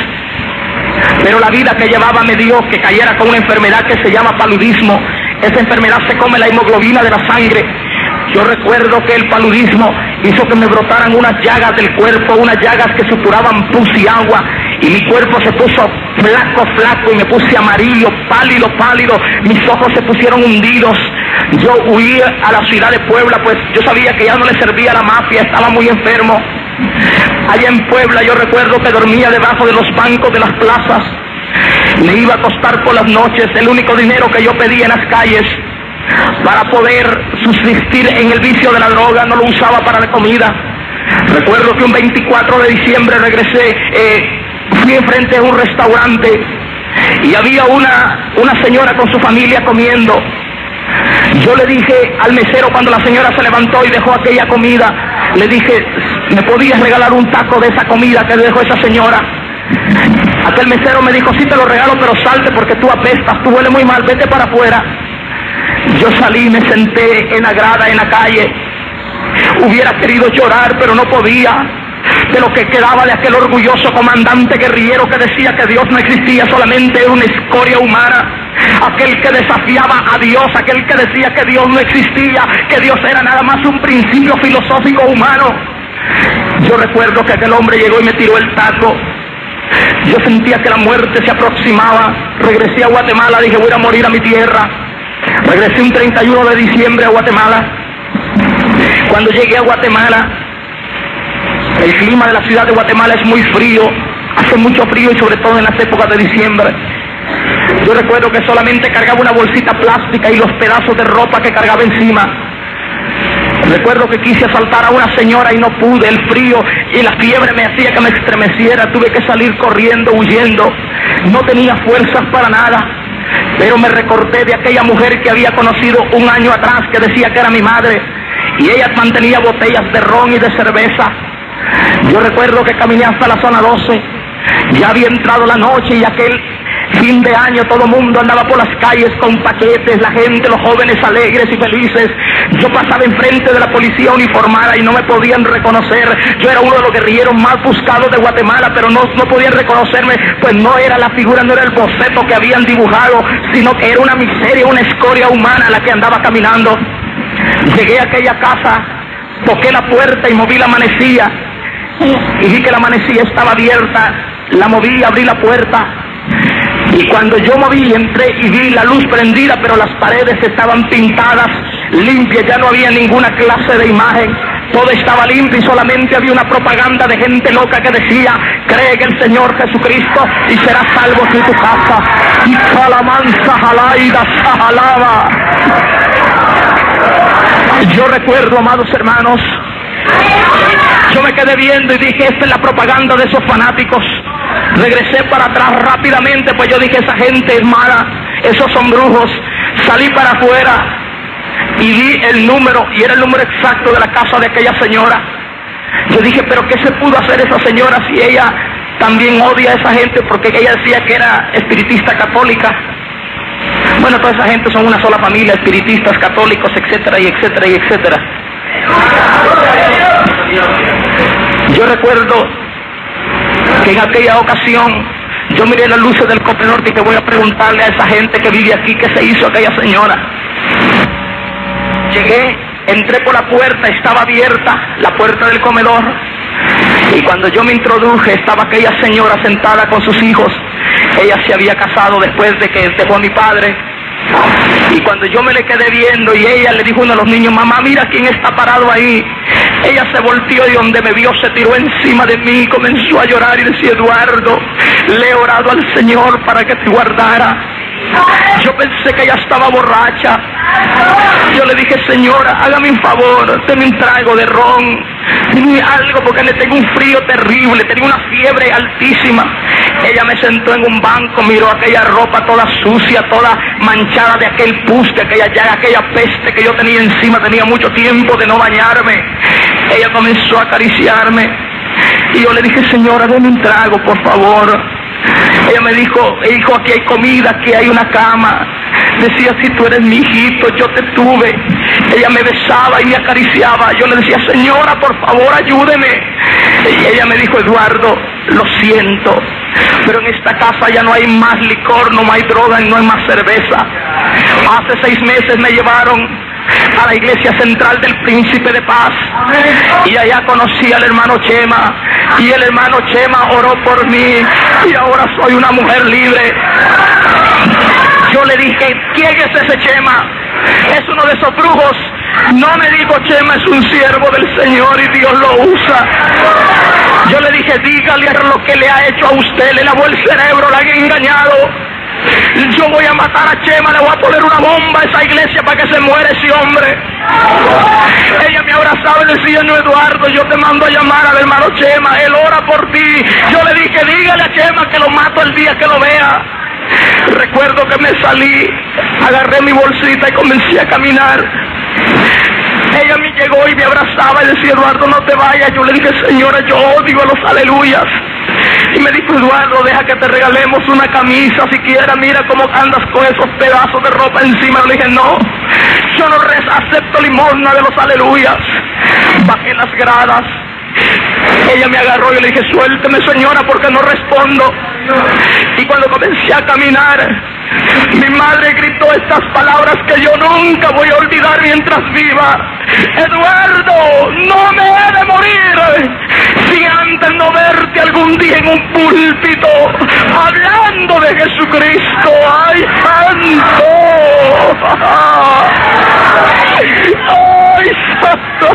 S1: Pero la vida que llevaba me dio que cayera con una enfermedad que se llama paludismo. Esa enfermedad se come la hemoglobina de la sangre. Yo recuerdo que el paludismo hizo que me brotaran unas llagas del cuerpo, unas llagas que supuraban pus y agua, y mi cuerpo se puso flaco, y me puse amarillo, pálido, mis ojos se pusieron hundidos. Yo huí a la ciudad de Puebla, pues yo sabía que ya no le servía a la mafia, estaba muy enfermo. Allá en Puebla yo recuerdo que dormía debajo de los bancos de las plazas, me iba a acostar por las noches. El único dinero que yo pedía en las calles para poder subsistir en el vicio de la droga no lo usaba para la comida. Recuerdo que un 24 de diciembre regresé, fui enfrente de un restaurante y había una señora con su familia comiendo. Yo le dije al mesero, cuando la señora se levantó y dejó aquella comida, le dije, ¿me podías regalar un taco de esa comida que dejó esa señora? Aquel mesero me dijo, sí te lo regalo, pero salte porque tú apestas, tú hueles muy mal, vete para afuera. Yo salí, me senté en la grada, en la calle. Hubiera querido llorar, pero no podía. De lo que quedaba de aquel orgulloso comandante guerrillero que decía que Dios no existía, solamente era una escoria humana. Aquel que desafiaba a Dios, aquel que decía que Dios no existía, que Dios era nada más un principio filosófico humano. Yo recuerdo que aquel hombre llegó y me tiró el taco. Yo sentía que la muerte se aproximaba. Regresé a Guatemala, dije, voy a morir a mi tierra. Regresé un 31 de diciembre a Guatemala. Cuando llegué a Guatemala, el clima de la ciudad de Guatemala es muy frío, hace mucho frío, y sobre todo en las épocas de diciembre. Yo recuerdo que solamente cargaba una bolsita plástica y los pedazos de ropa que cargaba encima. Recuerdo que quise asaltar a una señora y no pude, el frío y la fiebre me hacía que me estremeciera, tuve que salir corriendo, huyendo, no tenía fuerzas para nada, pero me recordé de aquella mujer que había conocido un año atrás, que decía que era mi madre, y ella mantenía botellas de ron y de cerveza. Yo recuerdo que caminé hasta la zona 12, ya había entrado la noche y aquel fin de año todo el mundo andaba por las calles con paquetes, la gente, los jóvenes alegres y felices. Yo pasaba enfrente de la policía uniformada y no me podían reconocer. Yo era uno de los guerrilleros más buscados de Guatemala, pero no podían reconocerme, pues no era la figura, no era el boceto que habían dibujado, sino que era una miseria, una escoria humana la que andaba caminando. Llegué a aquella casa, toqué la puerta y moví la manecilla, y vi que la manecilla estaba abierta. La moví, abrí la puerta, y cuando yo moví, entré y vi la luz prendida, pero las paredes estaban pintadas, limpias, ya no había ninguna clase de imagen, todo estaba limpio y solamente había una propaganda de gente loca que decía: cree en el Señor Jesucristo y serás salvo tú y tu casa. Y calamanza jalaida sajalaba. Yo recuerdo, amados hermanos, yo me quedé viendo y dije: esta es la propaganda de esos fanáticos. Regresé para atrás rápidamente, pues yo dije: esa gente es mala, esos son brujos. Salí para afuera y vi el número, y era el número exacto de la casa de aquella señora. Yo dije: pero ¿qué se pudo hacer esa señora si ella también odia a esa gente? Porque ella decía que era espiritista católica. Bueno, toda esa gente son una sola familia, espiritistas, católicos, etcétera, y etcétera, y etcétera. Yo recuerdo que en aquella ocasión yo miré las luces del Cope Norte y que voy a preguntarle a esa gente que vive aquí qué se hizo aquella señora. Llegué, entré por la puerta, estaba abierta la puerta del comedor, y cuando yo me introduje estaba aquella señora sentada con sus hijos. Ella se había casado después de que dejó a mi padre. Y cuando yo me le quedé viendo y ella le dijo a uno de los niños: mamá, mira quién está parado ahí. Ella se volteó y donde me vio se tiró encima de mí y comenzó a llorar y decía: Eduardo, le he orado al Señor para que te guardara. Yo pensé que ella estaba borracha. Yo le dije: señora, hágame un favor, deme un trago de ron, deme algo porque le tengo un frío terrible, tenía una fiebre altísima. Ella me sentó en un banco, miró aquella ropa toda sucia, toda manchada de aquel pus, de aquella llaga, aquella peste que yo tenía encima, tenía mucho tiempo de no bañarme. Ella comenzó a acariciarme y yo le dije: señora, deme un trago, por favor. Ella me dijo: hijo, aquí hay comida, aquí hay una cama. Decía: si tú eres mi hijito, yo te tuve. Ella me besaba y me acariciaba. Yo le decía: señora, por favor, ayúdeme. Y ella me dijo: Eduardo, lo siento, pero en esta casa ya no hay más licor, no hay droga y no hay más cerveza. Hace 6 meses me llevaron a la iglesia central del Príncipe de Paz, y allá conocí al hermano Chema, y el hermano Chema oró por mí, y ahora soy una mujer libre. Yo le dije: ¿quién es ese Chema? Es uno de esos brujos. No, me dijo: Chema es un siervo del Señor y Dios lo usa. Yo le dije: dígale lo que le ha hecho a usted, le lavó el cerebro, la han engañado. Yo voy a matar a Chema, le voy a poner una bomba a esa iglesia para que se muera ese hombre. Ella me abrazaba y decía: no, Eduardo, yo te mando a llamar al hermano Chema, él ora por ti. Yo le dije: dígale a Chema que lo mato el día que lo vea. Recuerdo que me salí, agarré mi bolsita y comencé a caminar. Ella me llegó y me abrazaba y decía: Eduardo, no te vayas. Yo le dije: señora, yo odio a los aleluyas. Y me dijo: Eduardo, deja que te regalemos una camisa siquiera, mira cómo andas con esos pedazos de ropa encima. Le dije: no, yo no acepto limosna de los aleluyas. Bajé las gradas. Ella me agarró y le dije: suélteme, señora, porque no respondo. Y cuando comencé a caminar, mi madre gritó estas palabras que yo nunca voy a olvidar mientras viva: Eduardo, no me he de morir sin antes no verte algún día en un púlpito hablando de Jesucristo. ¡Ay, santo! ¡Ay, santo!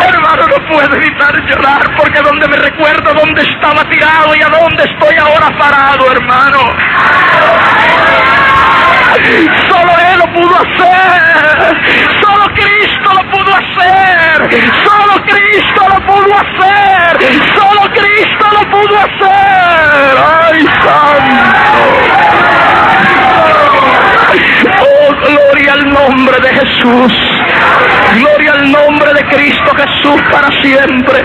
S1: Hermano, no puedo evitar llorar porque donde me recuerdo donde estaba tirado y a dónde estoy ahora parado, hermano. Solo Él lo pudo hacer. Solo Cristo lo pudo hacer. Solo Cristo lo pudo hacer. Solo Cristo lo pudo hacer. ¡Ay, santo! Oh, gloria al nombre de Jesús. Gloria al nombre de Cristo Jesús para siempre.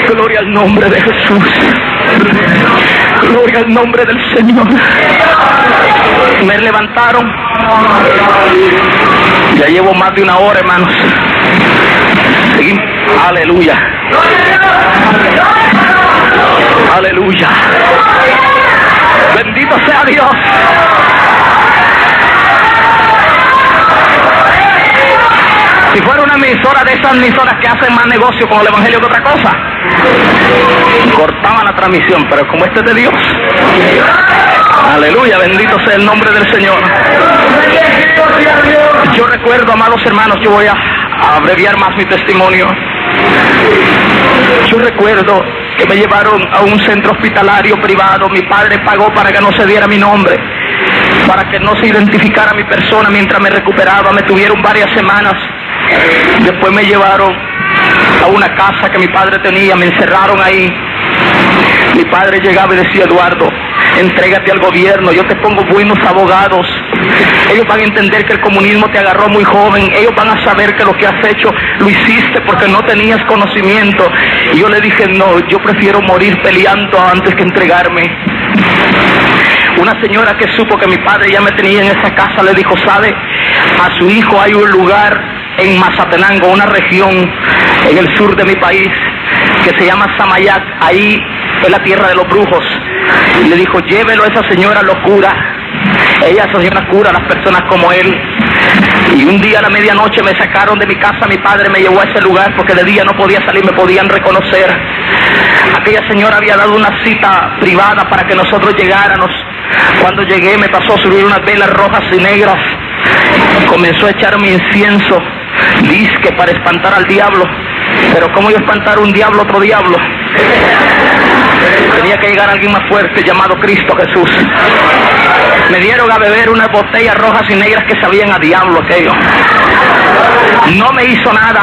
S1: Gloria al nombre de Jesús. Gloria al nombre del Señor. Me levantaron. Ya llevo más de una hora, hermanos. Seguimos. Aleluya. Aleluya. Bendito sea Dios. Si fuera una emisora de esas emisoras que hacen más negocio con el evangelio que otra cosa, cortaban la transmisión, pero como este es de Dios. Aleluya, bendito sea el nombre del Señor. Yo recuerdo, amados hermanos, yo voy a abreviar más mi testimonio. Yo recuerdo que me llevaron a un centro hospitalario privado. Mi padre pagó para que no se diera mi nombre, para que no se identificara mi persona mientras me recuperaba. Me tuvieron varias semanas. Después me llevaron a una casa que mi padre tenía, me encerraron ahí. Mi padre llegaba y decía: Eduardo, entrégate al gobierno, yo te pongo buenos abogados. Ellos van a entender que el comunismo te agarró muy joven. Ellos van a saber que lo que has hecho lo hiciste porque no tenías conocimiento. Y yo le dije: no, yo prefiero morir peleando antes que entregarme. Una señora que supo que mi padre ya me tenía en esa casa le dijo: ¿sabe? A su hijo hay un lugar en Mazatenango, una región en el sur de mi país, que se llama Samayac. Ahí es la tierra de los brujos. Y le dijo: llévelo, esa señora lo cura. Ella, esa señora, cura a las personas como él. Y un día a la medianoche me sacaron de mi casa. Mi padre me llevó a ese lugar porque de día no podía salir, me podían reconocer. Aquella señora había dado una cita privada para que nosotros llegáramos. Cuando llegué me pasó a subir unas velas rojas y negras. Comenzó a echarme incienso, disque para espantar al diablo. Pero ¿cómo yo espantar un diablo, otro diablo? Tenía que llegar alguien más fuerte llamado Cristo Jesús. Me dieron a beber unas botellas rojas y negras que sabían a diablo aquello. No me hizo nada.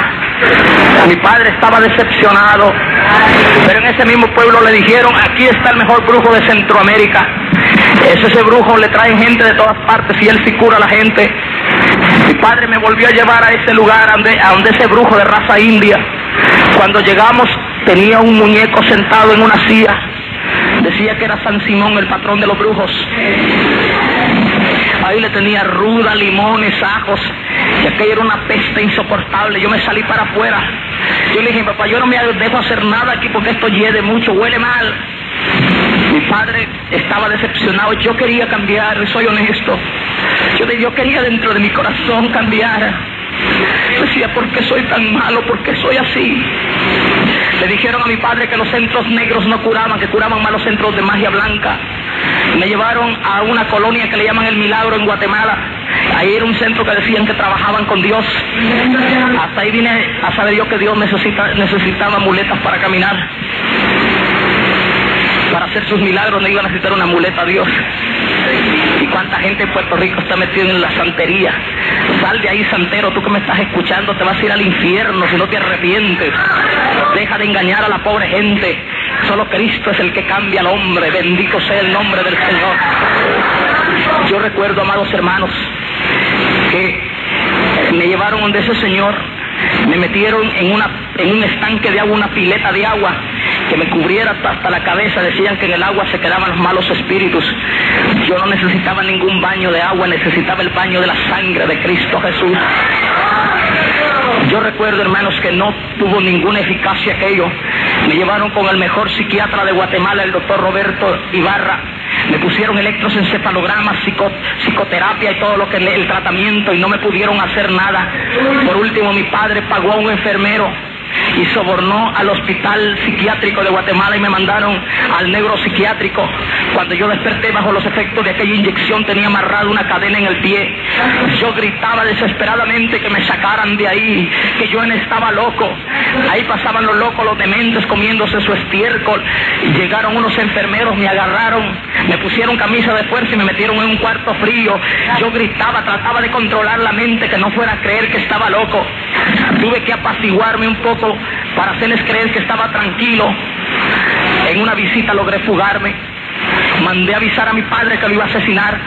S1: Mi padre estaba decepcionado. Pero en ese mismo pueblo le dijeron: aquí está el mejor brujo de Centroamérica. Ese brujo le traen gente de todas partes y él sí cura a la gente. Mi padre me volvió a llevar a ese lugar, a donde ese brujo de raza india. Cuando llegamos tenía un muñeco sentado en una silla. Decía que era San Simón, el patrón de los brujos. Ahí le tenía ruda, limones, ajos, y aquello era una peste insoportable. Yo me salí para afuera. Yo le dije: papá, yo no me dejo hacer nada aquí porque esto hiede mucho, huele mal. Mi padre estaba decepcionado. Yo quería cambiar, soy honesto. Yo quería dentro de mi corazón cambiar. Decía: ¿por qué soy tan malo? ¿Por qué soy así? Le dijeron a mi padre que los centros negros no curaban, que curaban más los centros de magia blanca. Me llevaron a una colonia que le llaman El Milagro en Guatemala. Ahí era un centro que decían que trabajaban con Dios. Hasta ahí vine a saber yo que Dios necesitaba muletas para caminar. Para hacer sus milagros le iba a necesitar una muleta a Dios. ¿Y cuánta gente en Puerto Rico está metida en la santería? Sal de ahí, santero, tú que me estás escuchando, te vas a ir al infierno si no te arrepientes. Deja de engañar a la pobre gente. Solo Cristo es el que cambia al hombre. Bendito sea el nombre del Señor. Yo recuerdo, amados hermanos, que me llevaron donde ese señor. Me metieron en un estanque de agua, una pileta de agua que me cubriera hasta la cabeza. Decían que en el agua se quedaban los malos espíritus. Yo no necesitaba ningún baño de agua, necesitaba el baño de la sangre de Cristo Jesús. Yo recuerdo, hermanos, que no tuvo ninguna eficacia aquello. Me llevaron con el mejor psiquiatra de Guatemala, el doctor Roberto Ibarra. Me pusieron electroencefalogramas, psicoterapia y todo lo que el tratamiento, y no me pudieron hacer nada. Por último, mi padre pagó a un enfermero y sobornó al hospital psiquiátrico de Guatemala y me mandaron al neuropsiquiátrico. Cuando yo desperté bajo los efectos de aquella inyección, tenía amarrada una cadena en el pie. Yo gritaba desesperadamente que me sacaran de ahí, que yo estaba loco. Ahí pasaban los locos, los dementes, comiéndose su estiércol. Llegaron unos enfermeros, me agarraron, me pusieron camisa de fuerza y me metieron en un cuarto frío. Yo gritaba, trataba de controlar la mente, que no fuera a creer que estaba loco. Tuve que apaciguarme un poco para hacerles creer que estaba tranquilo. En una visita logré fugarme. Mandé a avisar a mi padre que lo iba a asesinar.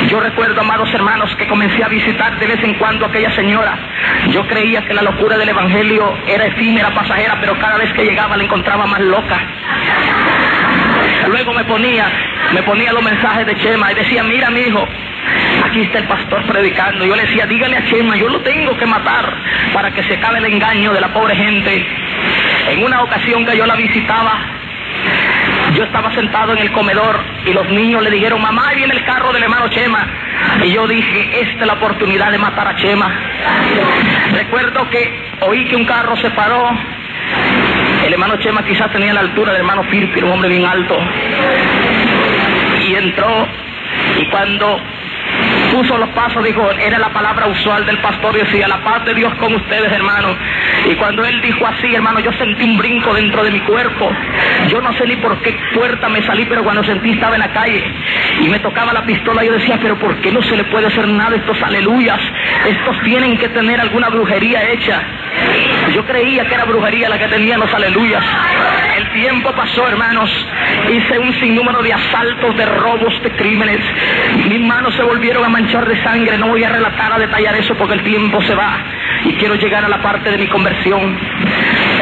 S1: Yo recuerdo, amados hermanos, que comencé a visitar de vez en cuando a aquella señora. Yo creía que la locura del evangelio era efímera, pasajera, pero cada vez que llegaba la encontraba más loca. Luego me ponía los mensajes de Chema y decía: mira, mi hijo, aquí está el pastor predicando. Yo le decía: dígale a Chema, yo lo tengo que matar para que se acabe el engaño de la pobre gente. En una ocasión que yo la visitaba, yo estaba sentado en el comedor y los niños le dijeron: mamá, ahí viene el carro del hermano Chema. Y yo dije: esta es la oportunidad de matar a Chema. Recuerdo que oí que un carro se paró. El hermano Chema quizás tenía la altura del hermano Firpi, un hombre bien alto. Y entró, y cuando puso los pasos, dijo, era la palabra usual del pastor, y decía: la paz de Dios con ustedes, hermano. Y cuando él dijo así, hermano, yo sentí un brinco dentro de mi cuerpo. Yo no sé ni por qué puerta me salí, pero cuando sentí estaba en la calle y me tocaba la pistola, yo decía: pero ¿por qué no se le puede hacer nada a estos aleluyas? Estos tienen que tener alguna brujería hecha. Yo creía que era brujería la que tenían los aleluyas. El tiempo pasó, hermanos, hice un sinnúmero de asaltos, de robos, de crímenes. Mis manos se volvieron a manchar de sangre. No voy a relatar, a detallar eso porque el tiempo se va y quiero llegar a la parte de mi conversión.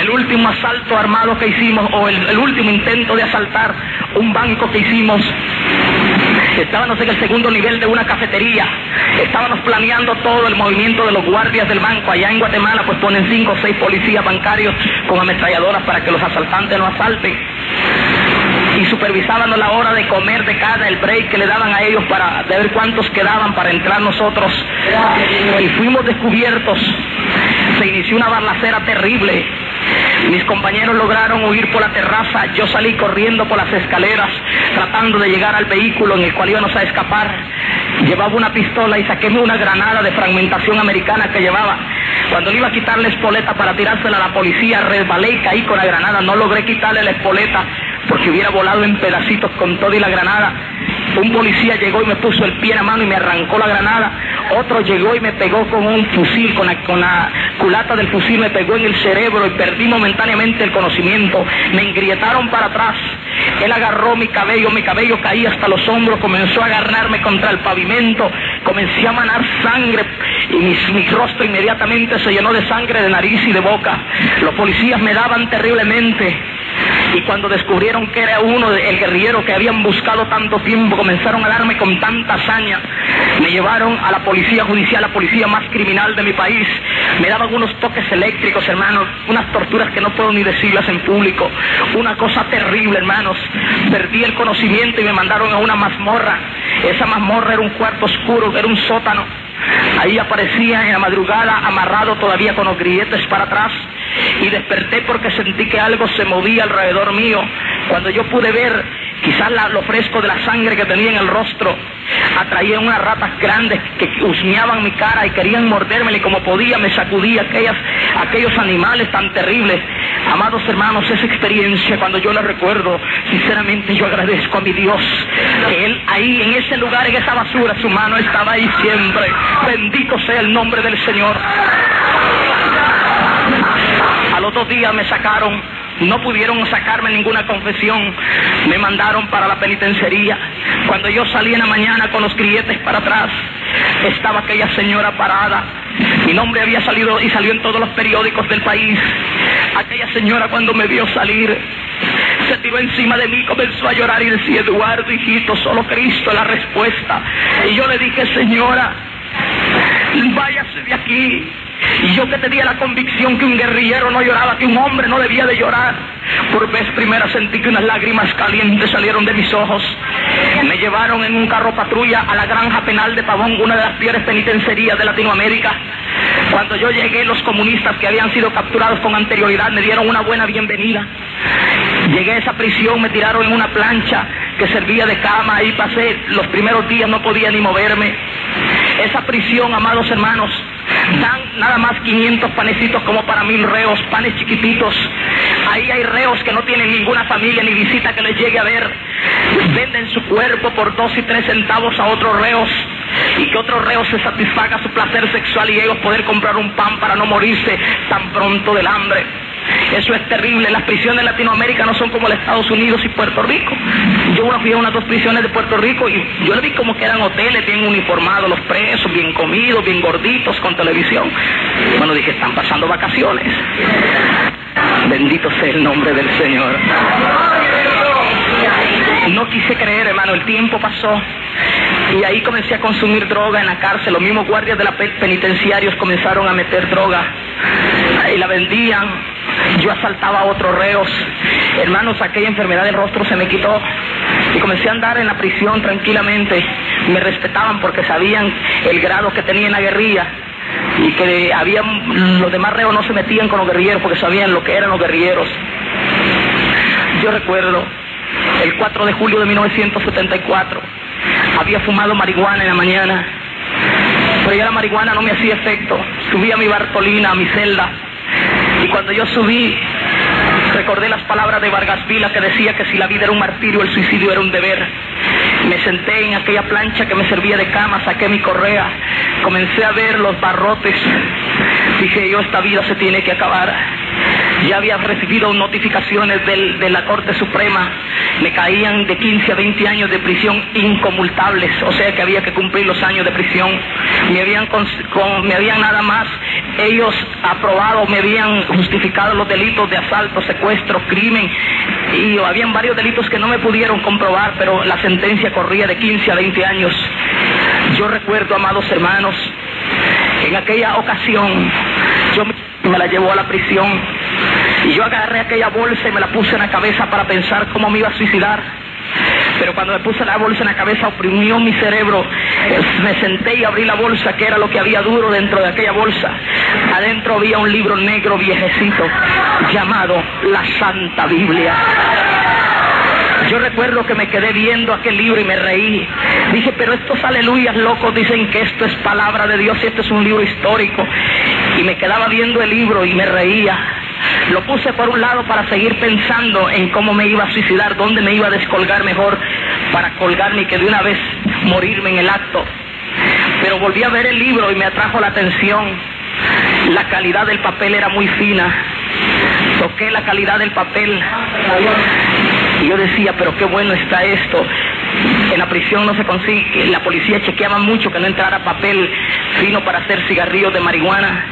S1: El último asalto armado que hicimos, o el último intento de asaltar un banco que hicimos, estábamos en el segundo nivel de una cafetería. Estábamos planeando todo el movimiento de los guardias del banco. Allá en Guatemala pues ponen 5 o 6 policías bancarios con ametralladoras para que los asaltantes no asalten. Y supervisábamos la hora de comer de cada, el break que le daban a ellos para ver cuántos quedaban para entrar nosotros. Y fuimos descubiertos. Se inició una balacera terrible. Mis compañeros lograron huir por la terraza. Yo salí corriendo por las escaleras tratando de llegar al vehículo en el cual íbamos a escapar. Llevaba una pistola y saquéme una granada de fragmentación americana que llevaba. Cuando le iba a quitar la espoleta para tirársela a la policía, resbalé y caí con la granada. No logré quitarle la espoleta porque hubiera volado en pedacitos con todo y la granada. Un policía llegó y me puso el pie en la mano y me arrancó la granada. Otro llegó y me pegó con un fusil, con la culata del fusil me pegó en el cerebro y perdí momentáneamente el conocimiento. Me engrietaron para atrás. Él agarró mi cabello caía hasta los hombros, comenzó a agarrarme contra el pavimento, comencé a manar sangre y mi rostro inmediatamente se llenó de sangre de nariz y de boca. Los policías me daban terriblemente. Y cuando descubrieron que era uno, el guerrillero que habían buscado tanto tiempo, comenzaron a darme con tanta hazaña. Me llevaron a la policía judicial, la policía más criminal de mi país. Me daban unos toques eléctricos, hermanos, unas torturas que no puedo ni decirlas en público. Una cosa terrible, hermanos. Perdí el conocimiento y me mandaron a una mazmorra. Esa mazmorra era un cuarto oscuro, era un sótano. Ahí aparecía en la madrugada amarrado todavía con los grilletes para atrás y desperté porque sentí que algo se movía alrededor mío. Cuando yo pude ver quizás lo fresco de la sangre que tenía en el rostro, atraían unas ratas grandes que husmeaban mi cara y querían mordérmela y como podía me sacudía aquellos animales tan terribles. Amados hermanos, esa experiencia cuando yo la recuerdo, sinceramente yo agradezco a mi Dios que Él ahí en ese lugar, en esa basura, su mano estaba ahí siempre. Bendito sea el nombre del Señor. A los 2 días me sacaron. No pudieron sacarme ninguna confesión. Me mandaron para la penitenciaría. Cuando yo salí en la mañana con los grilletes para atrás, estaba aquella señora parada. Mi nombre había salido y salió en todos los periódicos del país. Aquella señora, cuando me vio salir, se tiró encima de mí, comenzó a llorar y decía: Eduardo, hijito, solo Cristo es la respuesta. Y yo le dije: señora, váyase de aquí. Y yo que tenía la convicción que un guerrillero no lloraba, que un hombre no debía de llorar, por vez primera sentí que unas lágrimas calientes salieron de mis ojos. Me llevaron en un carro patrulla a la granja penal de Pavón, una de las peores penitenciarías de Latinoamérica. Cuando yo llegué, los comunistas que habían sido capturados con anterioridad me dieron una buena bienvenida. Llegué a esa prisión, me tiraron en una plancha que servía de cama, ahí pasé los primeros días, no podía ni moverme. Esa prisión, amados hermanos, dan nada más 500 panecitos como para 1000 reos, panes chiquititos. Ahí hay reos que no tienen ninguna familia ni visita que les llegue a ver. Venden su cuerpo por 2 y 3 centavos a otros reos, y que otros reos se satisfaga su placer sexual y ellos poder comprar un pan para no morirse tan pronto del hambre. Eso es terrible. Las prisiones de Latinoamérica no son como los Estados Unidos y Puerto Rico. Yo fui a unas 2 prisiones de Puerto Rico y yo le vi como que eran hoteles bien uniformados, los presos, bien comidos, bien gorditos, con televisión. Bueno, dije, están pasando vacaciones. Bendito sea el nombre del Señor. No quise creer, hermano, el tiempo pasó y ahí comencé a consumir droga en la cárcel. Los mismos guardias de la penitenciarios comenzaron a meter droga y la vendían. Yo asaltaba a otros reos. Hermanos, aquella enfermedad del rostro se me quitó y comencé a andar en la prisión tranquilamente. Me respetaban porque sabían el grado que tenía en la guerrilla y que los demás reos no se metían con los guerrilleros porque sabían lo que eran los guerrilleros. Yo recuerdo el 4 de julio de 1974, había fumado marihuana en la mañana, pero ya la marihuana no me hacía efecto. Subí a mi Bartolina, a mi celda, y cuando yo subí, recordé las palabras de Vargas Vila que decía que si la vida era un martirio, el suicidio era un deber. Me senté en aquella plancha que me servía de cama, saqué mi correa, comencé a ver los barrotes. Dije yo, esta vida se tiene que acabar. Ya había recibido notificaciones de la Corte Suprema, me caían de 15 a 20 años de prisión inconmutables, o sea que había que cumplir los años de prisión. Me habían nada más ellos aprobado, me habían justificado los delitos de asalto, secuestro, crimen, y habían varios delitos que no me pudieron comprobar, pero la sentencia corría de 15 a 20 años. Yo recuerdo, amados hermanos, en aquella ocasión yo me la llevó a la prisión y yo agarré aquella bolsa y me la puse en la cabeza para pensar cómo me iba a suicidar. Pero cuando me puse la bolsa en la cabeza oprimió mi cerebro. Me senté y abrí la bolsa, que era lo que había duro dentro de aquella bolsa. Adentro había un libro negro viejecito llamado la Santa Biblia. Yo recuerdo que me quedé viendo aquel libro y me reí. Dije, pero estos aleluyas locos dicen que esto es palabra de Dios y esto es un libro histórico. Y me quedaba viendo el libro y me reía. Lo puse por un lado para seguir pensando en cómo me iba a suicidar, dónde me iba a descolgar mejor para colgarme y que de una vez morirme en el acto. Pero volví a ver el libro y me atrajo la atención. La calidad del papel era muy fina. Toqué la calidad del papel y yo decía, pero qué bueno está esto. En la prisión no se consigue, la policía chequeaba mucho que no entrara papel fino para hacer cigarrillos de marihuana,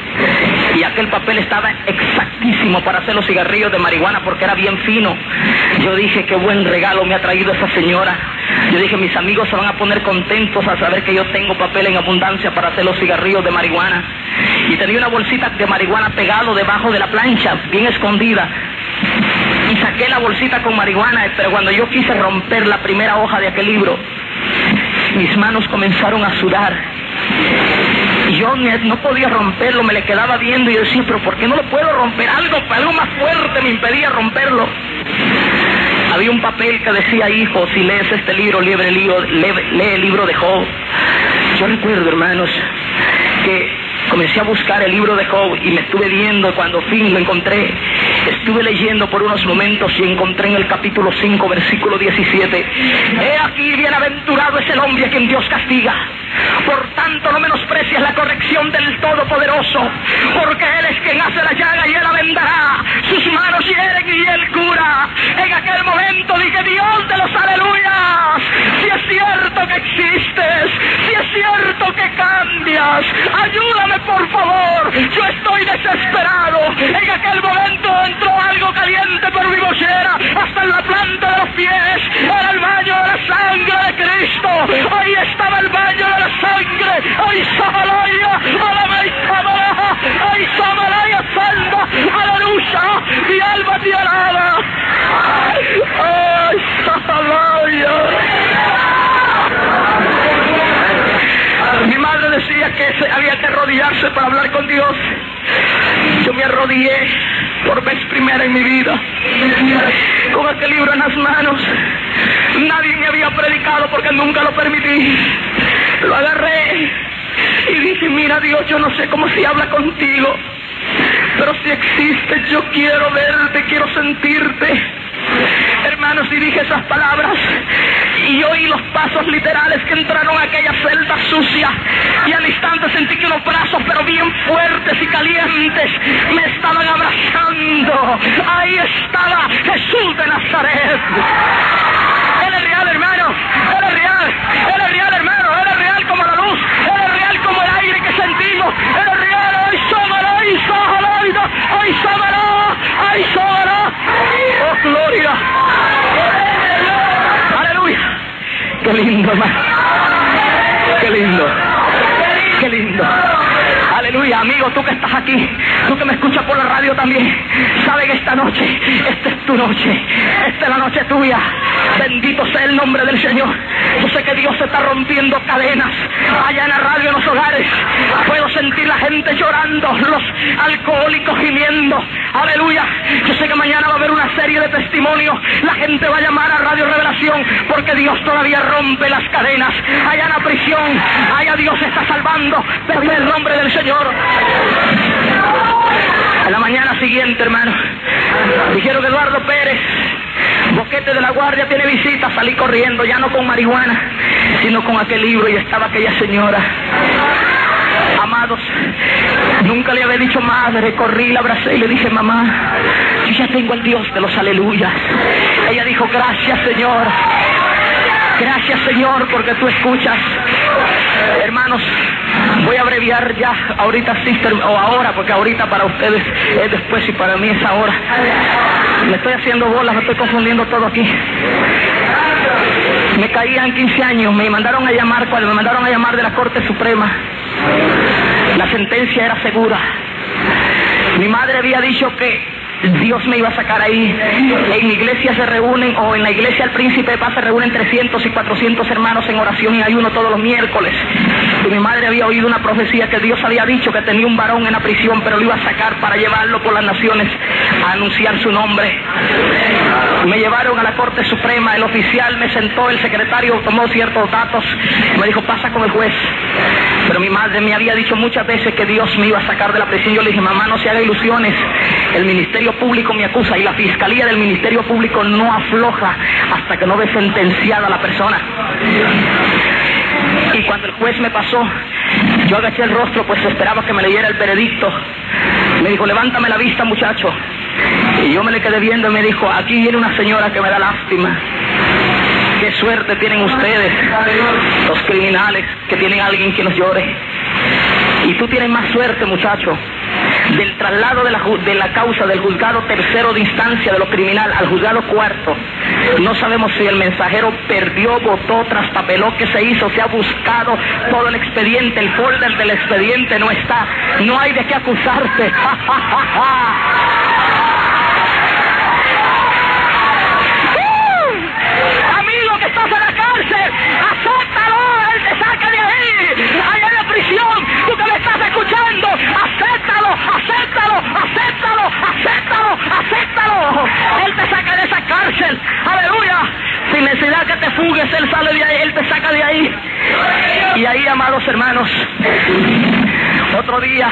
S1: y aquel papel estaba exactísimo para hacer los cigarrillos de marihuana porque era bien fino. Yo dije, qué buen regalo me ha traído esa señora. Yo dije, mis amigos se van a poner contentos al saber que yo tengo papel en abundancia para hacer los cigarrillos de marihuana. Y tenía una bolsita de marihuana pegado debajo de la plancha, bien escondida. Y saqué la bolsita con marihuana, pero cuando yo quise romper la primera hoja de aquel libro, mis manos comenzaron a sudar. Y yo no podía romperlo, me le quedaba viendo y yo decía, pero ¿por qué no lo puedo romper? Algo más fuerte me impedía romperlo. Había un papel que decía, hijo, si lees este libro, lee el libro de Job. Yo recuerdo, hermanos, que comencé a buscar el libro de Job y me estuve viendo. Cuando fin lo encontré, estuve leyendo por unos momentos y encontré en el capítulo 5, versículo 17: he aquí, bienaventurado es el hombre a quien Dios castiga. Por tanto, no menosprecies la corrección del Todopoderoso, porque Él es quien hace la llaga y Él la vendará. Sus manos hieren y Él cura. En aquel momento dije, Dios de los aleluyas, si es cierto que existes, si es cierto que cambias, ayúdame por favor, yo estoy desesperado. En aquel momento entró algo caliente por mi mollera hasta en la planta de los pies. Era el baño de la sangre de Cristo. Ahí estaba el baño de la sangre. Ahí estaba la odié por vez primera en mi vida. Con aquel libro en las manos, nadie me había predicado porque nunca lo permití. Lo agarré y dije, mira Dios, yo no sé cómo se habla contigo, pero si existes, yo quiero verte, quiero sentirte. Hermanos, y dije esas palabras y oí los pasos literales que entraron a aquella celda sucia, y al instante sentí que unos brazos, pero bien fuertes y calientes, me estaban abrazando. Ahí estaba Jesús de Nazaret. Él es real, hermano, Él es real, Él es real, hermano, Él es real como la luz, Él es real como el aire que sentimos, Él es real. Hoy sómalo, hoy sómalo, hoy sómalo, hoy sómalo. Oh, gloria. Aleluya. Qué lindo, hermano. Qué lindo. Qué lindo. Aleluya, amigo, tú que estás aquí, tú que me escuchas por la radio también, sabe que esta noche, esta es tu noche, esta es la noche tuya. Bendito sea el nombre del Señor. Yo sé que Dios está rompiendo cadenas allá en la radio, en los hogares. Puedo sentir la gente llorando, los alcohólicos gimiendo. Aleluya. Yo sé que mañana va a haber una serie de testimonios. La gente va a llamar a Radio Revelación porque Dios todavía rompe las cadenas. Allá en la prisión, allá Dios está salvando. Pero en el nombre del Señor. En la mañana siguiente, hermano, dijeron que Eduardo Pérez, Boquete de la Guardia, tiene visita. Salí corriendo, ya no con marihuana, sino con aquel libro, y estaba aquella señora. Amados, nunca le había dicho madre. Corrí, la abracé y le dije, mamá, yo ya tengo al Dios de los aleluyas. Ella dijo, gracias Señor, gracias Señor, porque tú escuchas. Hermanos, voy a abreviar ya, ahorita sister, o ahora, porque ahorita para ustedes es después y para mí es ahora. Me estoy haciendo bolas, me estoy confundiendo todo aquí. Me caían 15 años, me mandaron a llamar, cuando me mandaron a llamar de la Corte Suprema, la sentencia era segura. Mi madre había dicho que Dios me iba a sacar ahí. En iglesia se reúnen, o en la iglesia del Príncipe de Paz se reúnen 300 y 400 hermanos en oración y ayuno todos los miércoles. Y mi madre había oído una profecía que Dios había dicho que tenía un varón en la prisión, pero lo iba a sacar para llevarlo por las naciones a anunciar su nombre. Me llevaron a la Corte Suprema, el oficial me sentó, el secretario tomó ciertos datos, me dijo, pasa con el juez. Pero mi madre me había dicho muchas veces que Dios me iba a sacar de la prisión. Yo le dije, mamá, no se haga ilusiones, el Ministerio Público me acusa y la Fiscalía del Ministerio Público no afloja hasta que no ve sentenciada a la persona. Y cuando el juez me pasó, yo agaché el rostro, pues esperaba que me leyera el veredicto. Me dijo, levántame la vista, muchacho. Y yo me le quedé viendo y me dijo, aquí viene una señora que me da lástima. Qué suerte tienen ustedes, los criminales, que tienen a alguien que los llore. Y tú tienes más suerte, muchacho. Del traslado de la causa del juzgado tercero de instancia de lo criminal al juzgado cuarto, no sabemos si el mensajero perdió, votó, traspapeló, qué se hizo, se ha buscado todo el expediente, el folder del expediente no está, no hay de qué acusarte. Amigo que estás en la cárcel, acéptalo, él te saca de ahí, allá en la prisión, tú que me estás escuchando, acéptalo, acéptalo, acéptalo, acéptalo, acéptalo. Él te saca de esa cárcel, aleluya. Sin necesidad que te fugues, él sale de ahí, él te saca de ahí. Y ahí, amados hermanos, otro día,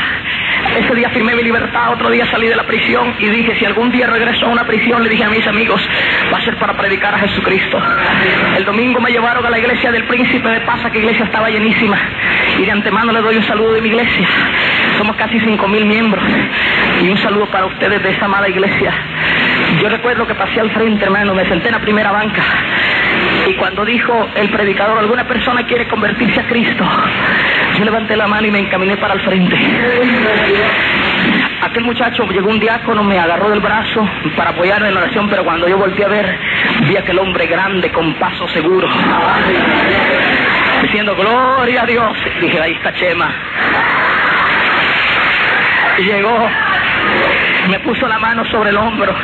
S1: ese día firmé mi libertad, otro día salí de la prisión y dije, si algún día regreso a una prisión, le dije a mis amigos, va a ser para predicar a Jesucristo. El domingo me llevaron a la iglesia del Príncipe de Paz, que iglesia estaba llenísima, y de antemano le doy un saludo de mi iglesia. Somos casi 5,000 miembros, y un saludo para ustedes de esa amada iglesia. Yo recuerdo que pasé al frente, hermano, me senté en la primera banca, y cuando dijo el predicador, alguna persona quiere convertirse a Cristo, yo levanté la mano y me encaminé para el frente. Aquel muchacho, llegó un diácono, me agarró del brazo para apoyarme en la oración, pero cuando yo volteé a ver, vi a aquel hombre grande con paso seguro, diciendo, gloria a Dios. Dije, ahí está Chema. Y llegó, me puso la mano sobre el hombro.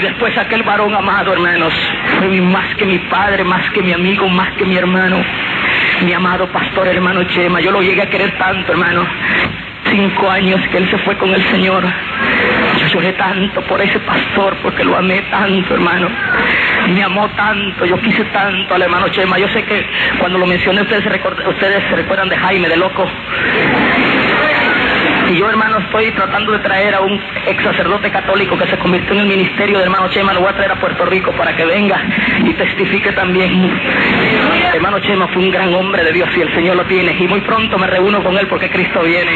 S1: después aquel varón amado, hermanos, fue más que mi padre, más que mi amigo, más que mi hermano. Mi amado pastor, hermano Chema, yo lo llegué a querer tanto, hermano. 5 años que él se fue con el Señor. Yo lloré tanto por ese pastor, porque lo amé tanto, hermano. Me amó tanto, yo quise tanto al hermano Chema. Yo sé que cuando lo mencioné ustedes se recuerdan de Jaime, de Loco. Y yo, hermano, estoy tratando de traer a un ex sacerdote católico que se convirtió en el ministerio del hermano Chema. Lo voy a traer a Puerto Rico para que venga y testifique también. Hermano Chema fue un gran hombre de Dios y el Señor lo tiene. Y muy pronto me reúno con él porque Cristo viene.